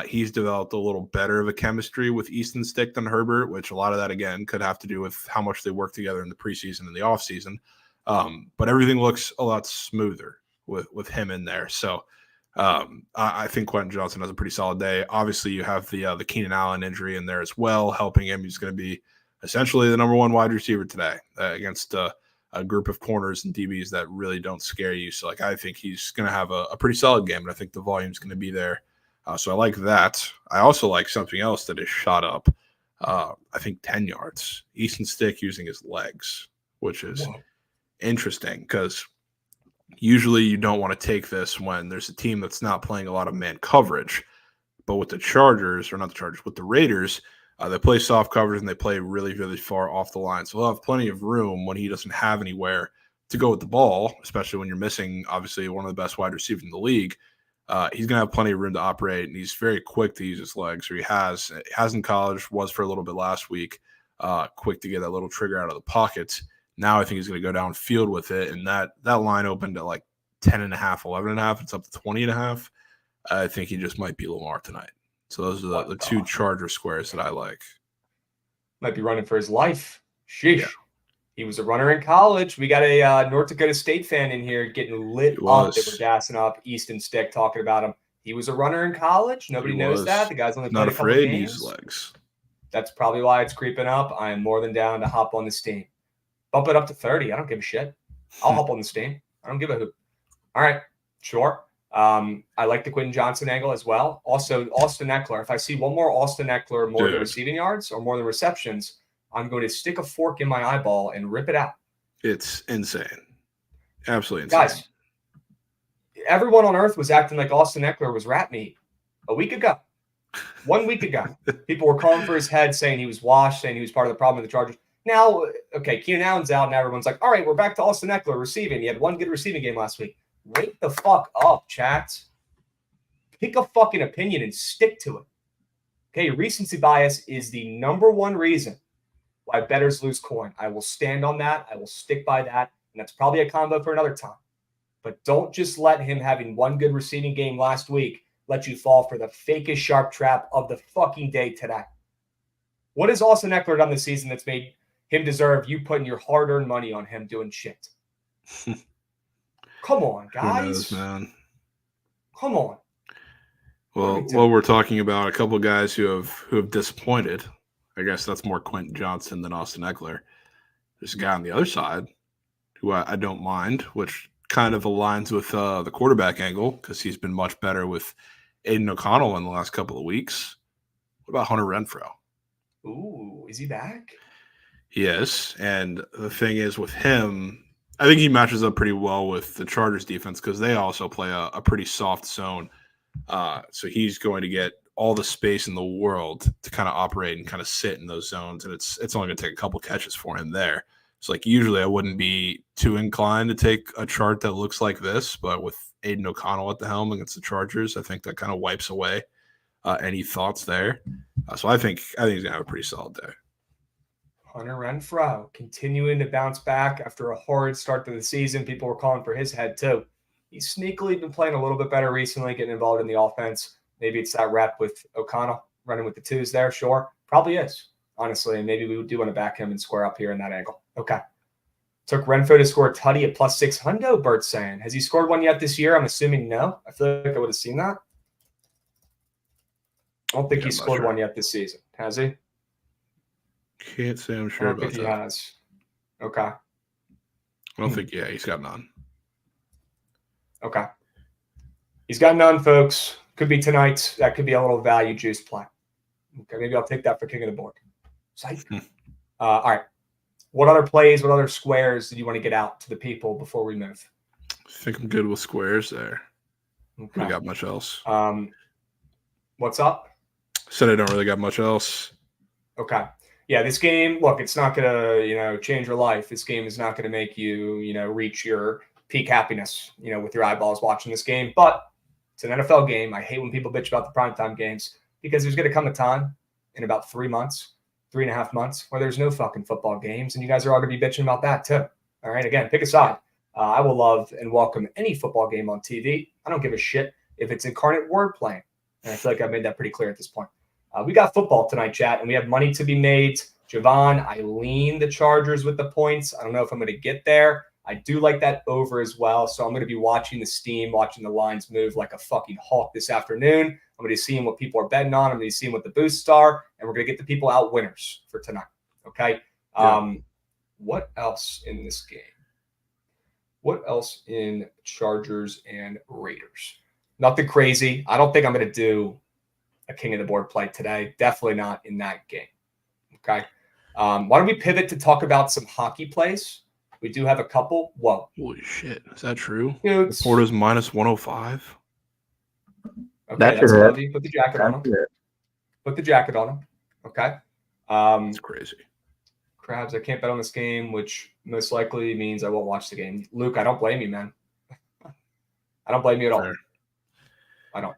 he's developed a little better of a chemistry with Easton Stick than Herbert, which a lot of that, again, could have to do with how much they work together in the preseason and the offseason. But everything looks a lot smoother with him in there. So I think Quentin Johnson has a pretty solid day. Obviously, you have the Keenan Allen injury in there as well, helping him. He's going to be essentially the number 1 wide receiver today against a group of corners and DBs that really don't scare you. So, I think he's going to have a pretty solid game, and I think the volume is going to be there. So I like that. I also like something else that is shot up, I think 10 yards. Easton Stick using his legs, which is interesting because usually you don't want to take this when there's a team that's not playing a lot of man coverage. But with the with the Raiders, they play soft coverage and they play really, really far off the line. So he'll have plenty of room when he doesn't have anywhere to go with the ball, especially when you're missing, obviously, one of the best wide receivers in the league. He's going to have plenty of room to operate, and he's very quick to use his legs. Or he has in college, was for a little bit last week, quick to get that little trigger out of the pocket. Now I think he's going to go downfield with it, and that line opened at like 10.5, 11.5. It's up to 20.5. I think he just might be Lamar tonight. So those are the 2 Charger squares that I like. Might be running for his life. Sheesh. Yeah. He was a runner in college. We got a North Dakota State fan in here getting lit up that we're gassing up Easton Stick, talking about him. He was a runner in college. Nobody knows that. The guy's only played a couple games. Not afraid to use legs. That's probably why it's creeping up. I am more than down to hop on the steam. Bump it up to 30. I don't give a shit. I'll hop on the steam. I don't give a hoot. All right. Sure. I like the Quentin Johnson angle as well. Also, Austin Eckler. If I see one more Austin Eckler more than receiving yards or more than receptions, I'm going to stick a fork in my eyeball and rip it out. It's insane. Absolutely insane. Guys, everyone on earth was acting like Austin Eckler was rat meat a week ago. 1 week ago. People were calling for his head, saying he was washed, saying he was part of the problem with the Chargers. Now, okay, Keenan Allen's out, and everyone's like, all right, we're back to Austin Eckler receiving. He had 1 good receiving game last week. Wake the fuck up, chat. Pick a fucking opinion and stick to it. Okay, recency bias is the number 1 reason why bettors lose coin. I will stand on that. I will stick by that. And that's probably a combo for another time. But don't just let him having 1 good receiving game last week let you fall for the fakest sharp trap of the fucking day today. What has Austin Eckler done this season that's made him deserve you putting your hard-earned money on him doing shit. Come on, guys. Who knows, man? Come on. Well, we're talking about a couple of guys who have disappointed. I guess that's more Quentin Johnson than Austin Eckler. There's a guy on the other side who I don't mind, which kind of aligns with the quarterback angle because he's been much better with Aiden O'Connell in the last couple of weeks. What about Hunter Renfrow? Ooh, is he back? He is. And the thing is with him, I think he matches up pretty well with the Chargers defense because they also play a pretty soft zone. So he's going to get all the space in the world to kind of operate and kind of sit in those zones. And it's only going to take a couple catches for him there. So like usually I wouldn't be too inclined to take a chart that looks like this, but with Aiden O'Connell at the helm against the Chargers, I think that kind of wipes away any thoughts there. So I think he's going to have a pretty solid day. Hunter Renfrow continuing to bounce back after a horrid start to the season. People were calling for his head too. He's sneakily been playing a little bit better recently, getting involved in the offense. Maybe it's that rep with O'Connell running with the twos there. Sure. Probably is, honestly. And maybe we do want to back him and square up here in that angle. Okay. Took Renfrow to score a tutty at plus 600, Bert's saying. Has he scored one yet this year? I'm assuming no. I feel like I would have seen that. I don't think he's scored one yet this season. Has he? Can't say I'm sure about that. I don't think he has. Okay. I don't think, he's got none. Okay. He's got none, folks. Could be tonight. That could be a little value juice play. Okay, maybe I'll take that for king of the board. Psych. All right. What other plays, what other squares did you want to get out to the people before we move? I think I'm good with squares there. Okay. I got much else. What's up? Said I don't really got much else. Okay. Yeah, this game, look, it's not going to, change your life. This game is not going to make you, reach your peak happiness, with your eyeballs watching this game. But it's an NFL game. I hate when people bitch about the primetime games because there's going to come a time in about 3 months, 3.5 months, where there's no fucking football games. And you guys are all going to be bitching about that too. All right. Again, pick a side. I will love and welcome any football game on TV. I don't give a shit if it's incarnate word playing. And I feel like I've made that pretty clear at this point. We got football tonight, chat, and we have money to be made. Javon, I lean the Chargers with the points. I don't know if I'm going to get there. I do like that over as well. So I'm going to be watching the steam, watching the lines move like a fucking hawk this afternoon. I'm going to be seeing what people are betting on. I'm going to be seeing what the boosts are, and we're going to get the people out winners for tonight. Okay. Yeah. What else in this game? What else in Chargers and Raiders? Nothing crazy. I don't think I'm going to do a king of the board play today. Definitely not in that game. Okay. Why don't we pivot to talk about some hockey plays? We do have a couple. Whoa. Holy shit. Is that true? Porta's minus 105. Okay. That's heavy. Put the jacket on him. Put the jacket on him. Okay. It's crazy. Crabs, I can't bet on this game, which most likely means I won't watch the game. Luke, I don't blame you, man. I don't blame you at all. Fair. I don't.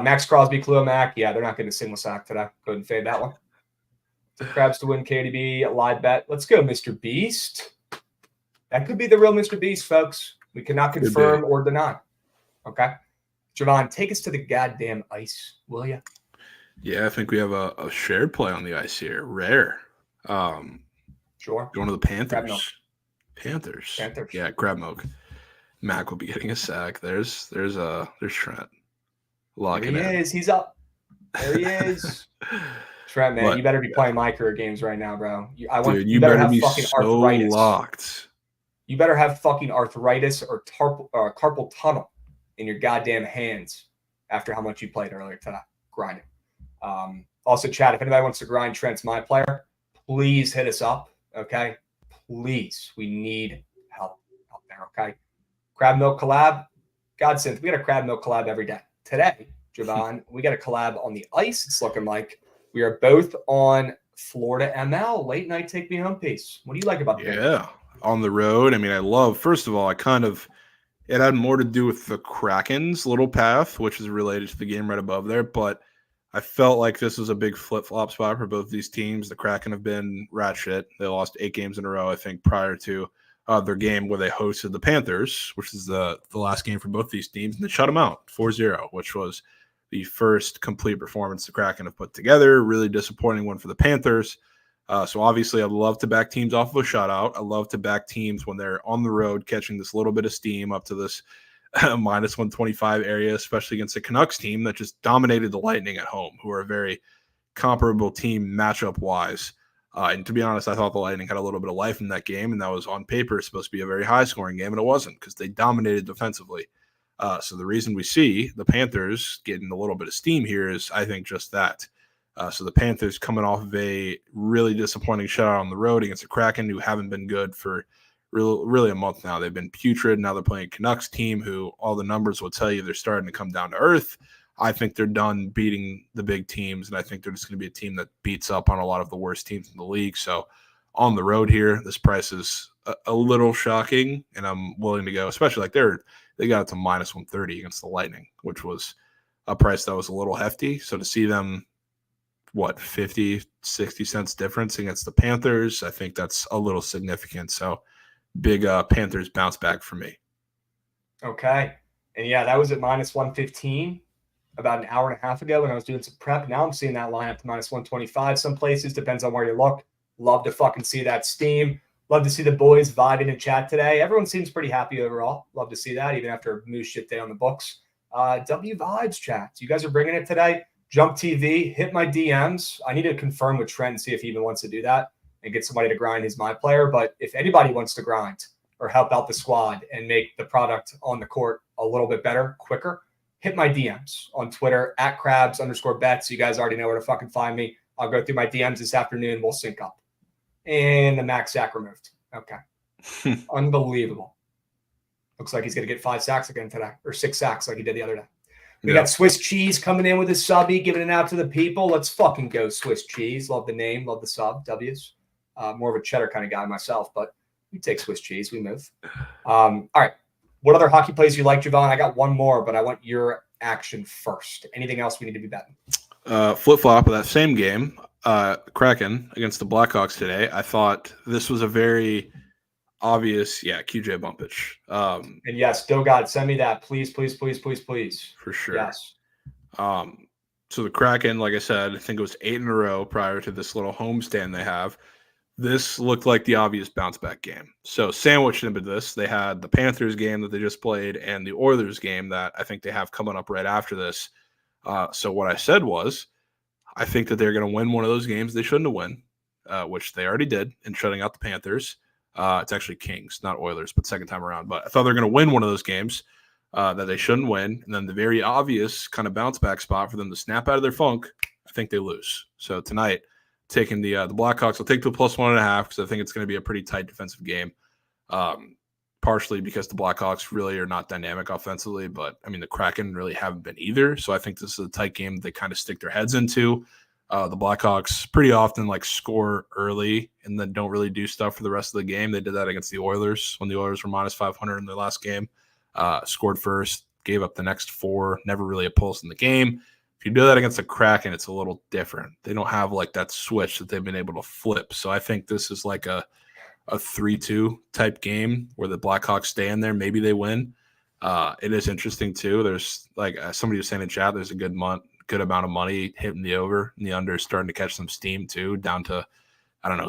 Max Crosby, Khalil Mack. Yeah, they're not getting a single sack today. Go ahead and fade that one. Crabs to win KDB, live bet. Let's go, Mr. Beast. That could be the real Mr. Beast, folks. We cannot confirm or deny. Okay. Javon, take us to the goddamn ice, will you? Yeah, I think we have a shared play on the ice here. Rare. Sure. Going to the Panthers. Panthers. Yeah, grab milk. Mac will be getting a sack. There's Trent. There he is. He's up. There he is. Trent, man, you better be playing my career games right now, bro. You better have fucking so arthritis. Locked. You better have fucking arthritis or carpal tunnel in your goddamn hands after how much you played earlier today. Grinding. Also, chat, if anybody wants to grind Trent's my player, please hit us up, okay? Please. We need help out there, okay? Crab Milk collab. Godsend, we got a Crab Milk collab every day. Today, Javon, we got a collab on the ice, it's looking like. We are both on Florida ML, late night take me home piece. What do you like about that? Yeah, on the road. I mean, first of all, it had more to do with the Kraken's little path, which is related to the game right above there, but I felt like this was a big flip-flop spot for both these teams. The Kraken have been rat shit. They lost 8 games in a row, I think, prior to their game where they hosted the Panthers, which is the last game for both these teams, and they shut them out 4-0, which was the first complete performance the Kraken have put together. Really disappointing one for the Panthers. So obviously, I love to back teams off of a shutout. I love to back teams when they're on the road, catching this little bit of steam up to this minus 125 area, especially against a Canucks team that just dominated the Lightning at home, who are a very comparable team matchup-wise. And to be honest, I thought the Lightning had a little bit of life in that game, and that was on paper supposed to be a very high-scoring game, and it wasn't because they dominated defensively. So the reason we see the Panthers getting a little bit of steam here is, I think, just that. So the Panthers coming off of a really disappointing shutout on the road against the Kraken, who haven't been good for really a month now. They've been putrid. Now they're playing a Canucks team who all the numbers will tell you they're starting to come down to earth. I think they're done beating the big teams, and I think they're just going to be a team that beats up on a lot of the worst teams in the league. So on the road here, this price is a little shocking, and I'm willing to go, especially like they got it to minus 130 against the Lightning, which was a price that was a little hefty. So to see them, 50, 60 cents difference against the Panthers, I think that's a little significant. So big Panthers bounce back for me. Okay. And yeah, that was at minus 115 about an hour and a half ago when I was doing some prep. Now I'm seeing that line up to minus 125 some places. Depends on where you look. Love to fucking see that steam. Love to see the boys vibing in chat today. Everyone seems pretty happy overall. Love to see that, even after a Moose shit day on the books. W Vibes chat. You guys are bringing it today. Jump TV, hit my DMs. I need to confirm with Trent and see if he even wants to do that and get somebody to grind. He's my player. But if anybody wants to grind or help out the squad and make the product on the court a little bit better, quicker, hit my DMs on Twitter at @crabs_bets. You guys already know where to fucking find me. I'll go through my DMs this afternoon. We'll sync up. And the max sack removed. Okay. Unbelievable. Looks like he's going to get 5 sacks again today, or 6 sacks like he did the other day. We got Swiss Cheese coming in with his subby, giving it out to the people. Let's fucking go, Swiss Cheese. Love the name, love the sub, W's. More of a cheddar kind of guy myself, but we take Swiss Cheese. We move. All right. What other hockey plays you like, Javon? I got one more, but I want your action first. Anything else we need to be betting? Flip-flop of that same game, Kraken against the Blackhawks today. I thought this was a very obvious, QJ Bumpich. And yes, God, send me that. Please, please, please, please, please. For sure. Yes. So the Kraken, like I said, I think it was 8 in a row prior to this little homestand they have. This looked like the obvious bounce back game. So sandwiched into this, they had the Panthers game that they just played and the Oilers game that I think they have coming up right after this. So what I said was, I think that they're going to win one of those games they shouldn't have won, which they already did in shutting out the Panthers. It's actually Kings, not Oilers, but second time around. But I thought they're going to win one of those games that they shouldn't win. And then the very obvious kind of bounce back spot for them to snap out of their funk, I think they lose. So tonight, taking the Blackhawks, I'll take the +1.5 because I think it's going to be a pretty tight defensive game. Partially because the Blackhawks really are not dynamic offensively, but I mean the Kraken really haven't been either. So I think this is a tight game they kind of stick their heads into. The Blackhawks pretty often score early and then don't really do stuff for the rest of the game. They did that against the Oilers when the Oilers were minus 500 in their last game. Scored first, gave up the next 4, never really a pulse in the game. If you do that against the Kraken, it's a little different. They don't have that switch that they've been able to flip. So I think this is a 3-2 type game where the Blackhawks stay in there. Maybe they win. It is interesting too. There's somebody was saying in chat, there's a good amount of money hitting the over, and the under is starting to catch some steam too, down to,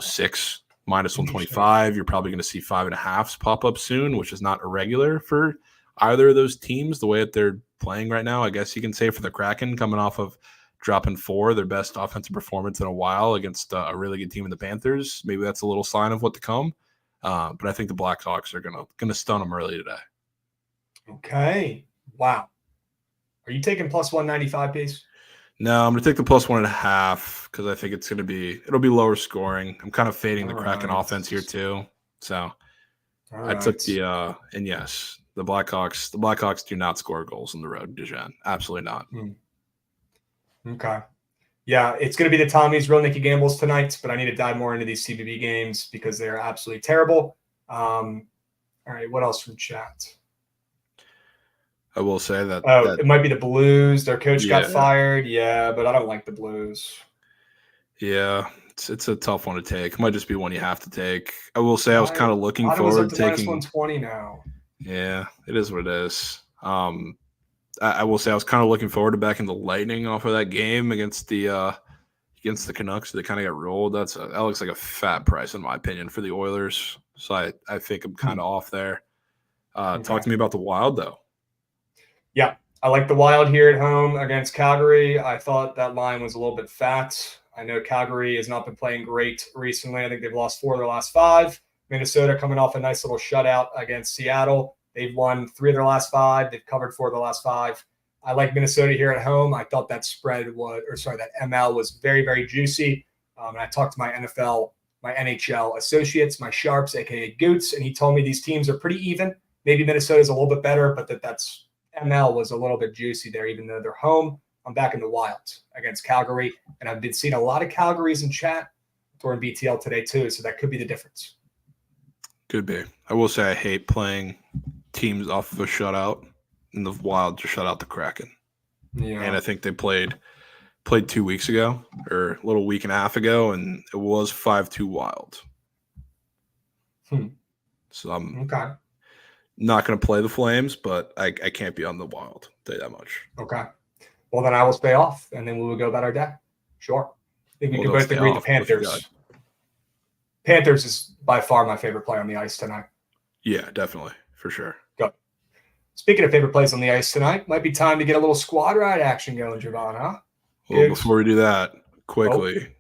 6 minus 125. You're probably going to see 5.5s pop up soon, which is not irregular for either of those teams, the way that they're playing right now. I guess you can say for the Kraken, coming off of dropping 4, their best offensive performance in a while against a really good team in the Panthers. Maybe that's a little sign of what to come. But I think the Blackhawks are gonna stun them early today. Okay. Wow. Are you taking +195 piece? No, I'm gonna take the +1.5 because I think it'll be lower scoring. I'm kind of fading the Kraken offense here too. So I took the and yes, the Blackhawks do not score goals on the road, Dijon. Absolutely not. Okay. Yeah, it's going to be the Tommy's Real Nicky Gambles tonight, but I need to dive more into these CBB games because they're absolutely terrible. All right, what else from chat? I will say that it might be the Blues. Their coach got fired. Yeah, but I don't like the Blues. Yeah, it's a tough one to take. It might just be one you have to take. I will say I was kind of looking forward to taking -120 now. Yeah, it is what it is. I will say I was kind of looking forward to backing the Lightning off of that game against the against the Canucks. They kind of got rolled. That looks like a fat price in my opinion for the Oilers. So I think I'm kind of off there. Okay. Talk to me about the Wild though. Yeah, I like the Wild here at home against Calgary. I thought that line was a little bit fat. I know Calgary has not been playing great recently. I think they've lost 4 of their last 5. Minnesota coming off a nice little shutout against Seattle. They've won 3 of their last 5. They've covered 4 of their last 5. I like Minnesota here at home. I thought that that ML was very, very juicy. And I talked to my NHL associates, my Sharps, aka Goots, and he told me these teams are pretty even. Maybe Minnesota's a little bit better, but that's ML was a little bit juicy there, even though they're home. I'm back in the Wild against Calgary, and I've been seeing a lot of Calgarys in chat during BTL today too, so that could be the difference. Could be. I will say I hate playing teams off of a shutout, and the Wild just shut out the Kraken. Yeah. And I think they played 2 weeks ago, or a little week and a half ago, and it was 5-2 Wild. So I'm not going to play the Flames, but I can't be on the Wild. I'll tell you that much. Okay. Well, then I will stay off, and then we will go about our day. Sure. I think we can both agree the Panthers. Panthers is by far my favorite play on the ice tonight. Yeah, definitely. For sure. Go. Speaking of favorite plays on the ice tonight, might be time to get a little squad ride action going, Javon, huh? Well, before we do that, quickly,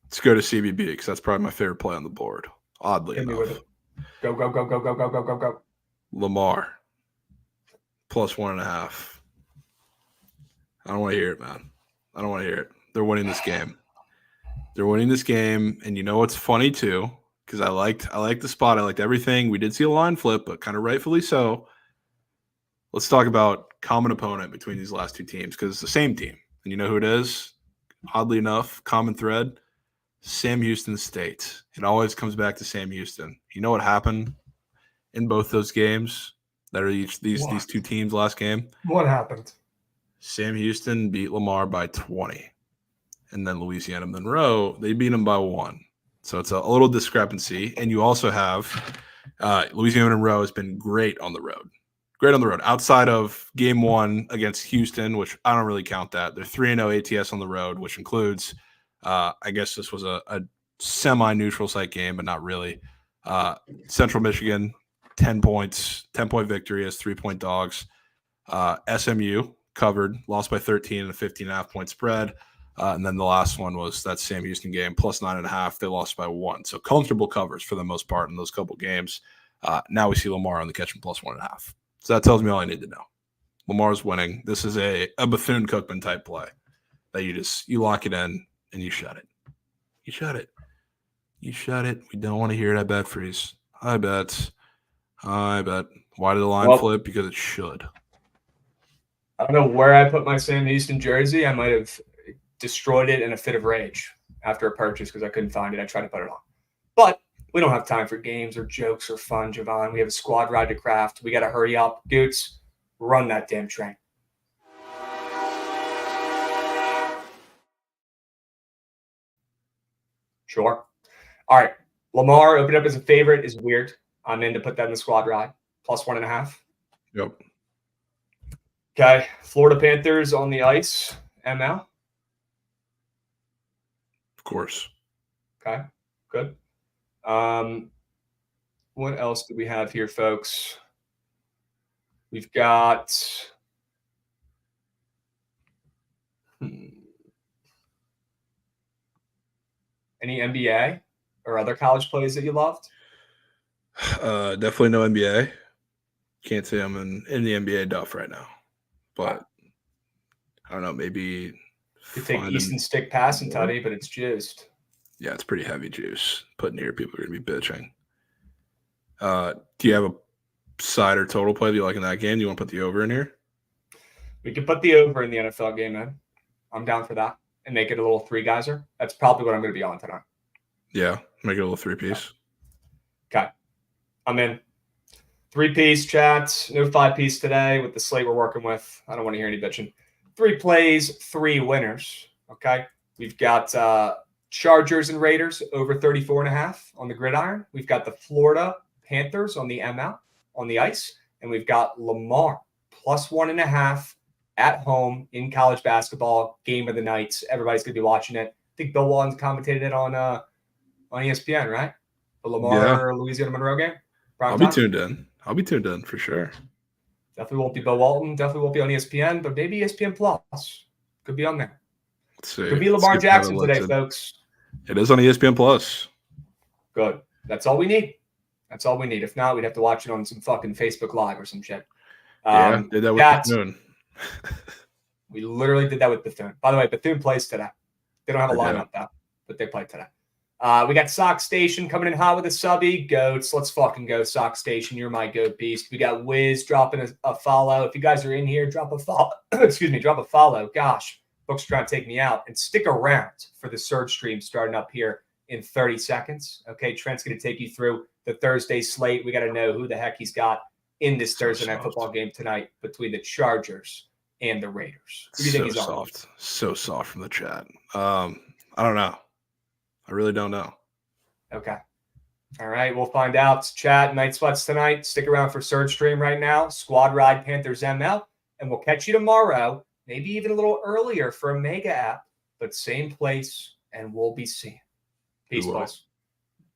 let's go to CBB because that's probably my favorite play on the board, oddly enough. With it. Go. Lamar, +1.5. I don't want to hear it, man. I don't want to hear it. They're winning this game. And you know what's funny too? Because I liked the spot. I liked everything. We did see a line flip, but kind of rightfully so. Let's talk about common opponent between these last 2 teams because it's the same team. And you know who it is? Oddly enough, common thread, Sam Houston State. It always comes back to Sam Houston. You know what happened in both those games that are these 2 teams last game? What happened? Sam Houston beat Lamar by 20. And then Louisiana Monroe, they beat them by 1. So it's a little discrepancy. And you also have Louisiana Monroe has been great on the road. Outside of game 1 against Houston, which I don't really count that. They're 3-0 ATS on the road, which includes, I guess this was a semi-neutral site game, but not really. Central Michigan, 10 points, 10-point victory as 3-point dogs. SMU covered, lost by 13 and a 15.5-point spread. And then the last one was that Sam Houston game, +9.5. They lost by 1. So comfortable covers for the most part in those couple games. Now we see Lamar on the catch +1.5. So that tells me all I need to know. Lamar's winning. This is a Bethune-Cookman type play that you lock it in and you shut it. You shut it. We don't want to hear it at Bet Freeze. I bet. Why did the line flip? Because it should. I don't know where I put my Sam Houston jersey. I might have destroyed it in a fit of rage after a purchase because I couldn't find it. I tried to put it on. But we don't have time for games or jokes or fun, Javon. We have a squad ride to craft. We got to hurry up. Goots, run that damn train. Sure. All right. Lamar opened up as a favorite is weird. I'm in to put that in the squad ride. +1.5. Yep. Okay. Florida Panthers on the ice. ML. Of course. Okay. Good. What else do we have here, folks? We've got any NBA or other college plays that you loved? Definitely no NBA. Can't say I'm in the NBA duff right now, but I don't know. Maybe you take Easton stick passing tutty, but it's juiced. Yeah, it's pretty heavy juice. Putting here, people are going to be bitching. Do you have a side or total play that you like in that game? Do you want to put the over in here? We could put the over in the NFL game, man. I'm down for that. And make it a little 3-geyser. That's probably what I'm going to be on tonight. Yeah, make it a little 3-piece. Okay. I'm in. 3-piece chats. No 5-piece today with the slate we're working with. I don't want to hear any bitching. 3 plays, 3 winners. Okay. We've got Chargers and Raiders over 34.5 on the gridiron. We've got the Florida Panthers on the ML on the ice. And we've got Lamar +1.5 at home in college basketball, game of the night. Everybody's going to be watching it. think Bill Walton's commentated it on ESPN, right? The Lamar Louisiana Monroe game. I'll be tuned in. I'll be tuned in for sure. Definitely won't be Bill Walton. Definitely won't be on ESPN, but maybe ESPN Plus could be on there. Let's see. Could be Lamar Jackson today, folks. It is on ESPN Plus. Good. That's all we need. That's all we need. If not, we'd have to watch it on some fucking Facebook Live or some shit. Did that with Bethune. We literally did that with Bethune. By the way, Bethune plays today. They don't have a lineup though, but they play today. We got Sock Station coming in hot with a subby. Goats. Let's fucking go, Sock Station. You're my goat beast. We got Wiz dropping a follow. If you guys are in here, drop a follow. Excuse me, drop a follow. Gosh, Book's trying to take me out. And stick around for the Surge stream starting up here in 30 seconds. Okay, Trent's going to take you through the Thursday slate. We got to know who the heck he's got in this Thursday night football game tonight between the Chargers and the Raiders. Who do you think he's on? So soft from the chat. I don't know. I really don't know. Okay. All right. We'll find out. Chat, Night Sweats tonight. Stick around for Surge Stream right now. Squad Ride Panthers ML. And we'll catch you tomorrow, maybe even a little earlier for a mega app, but same place, and we'll be seeing. Peace, boys.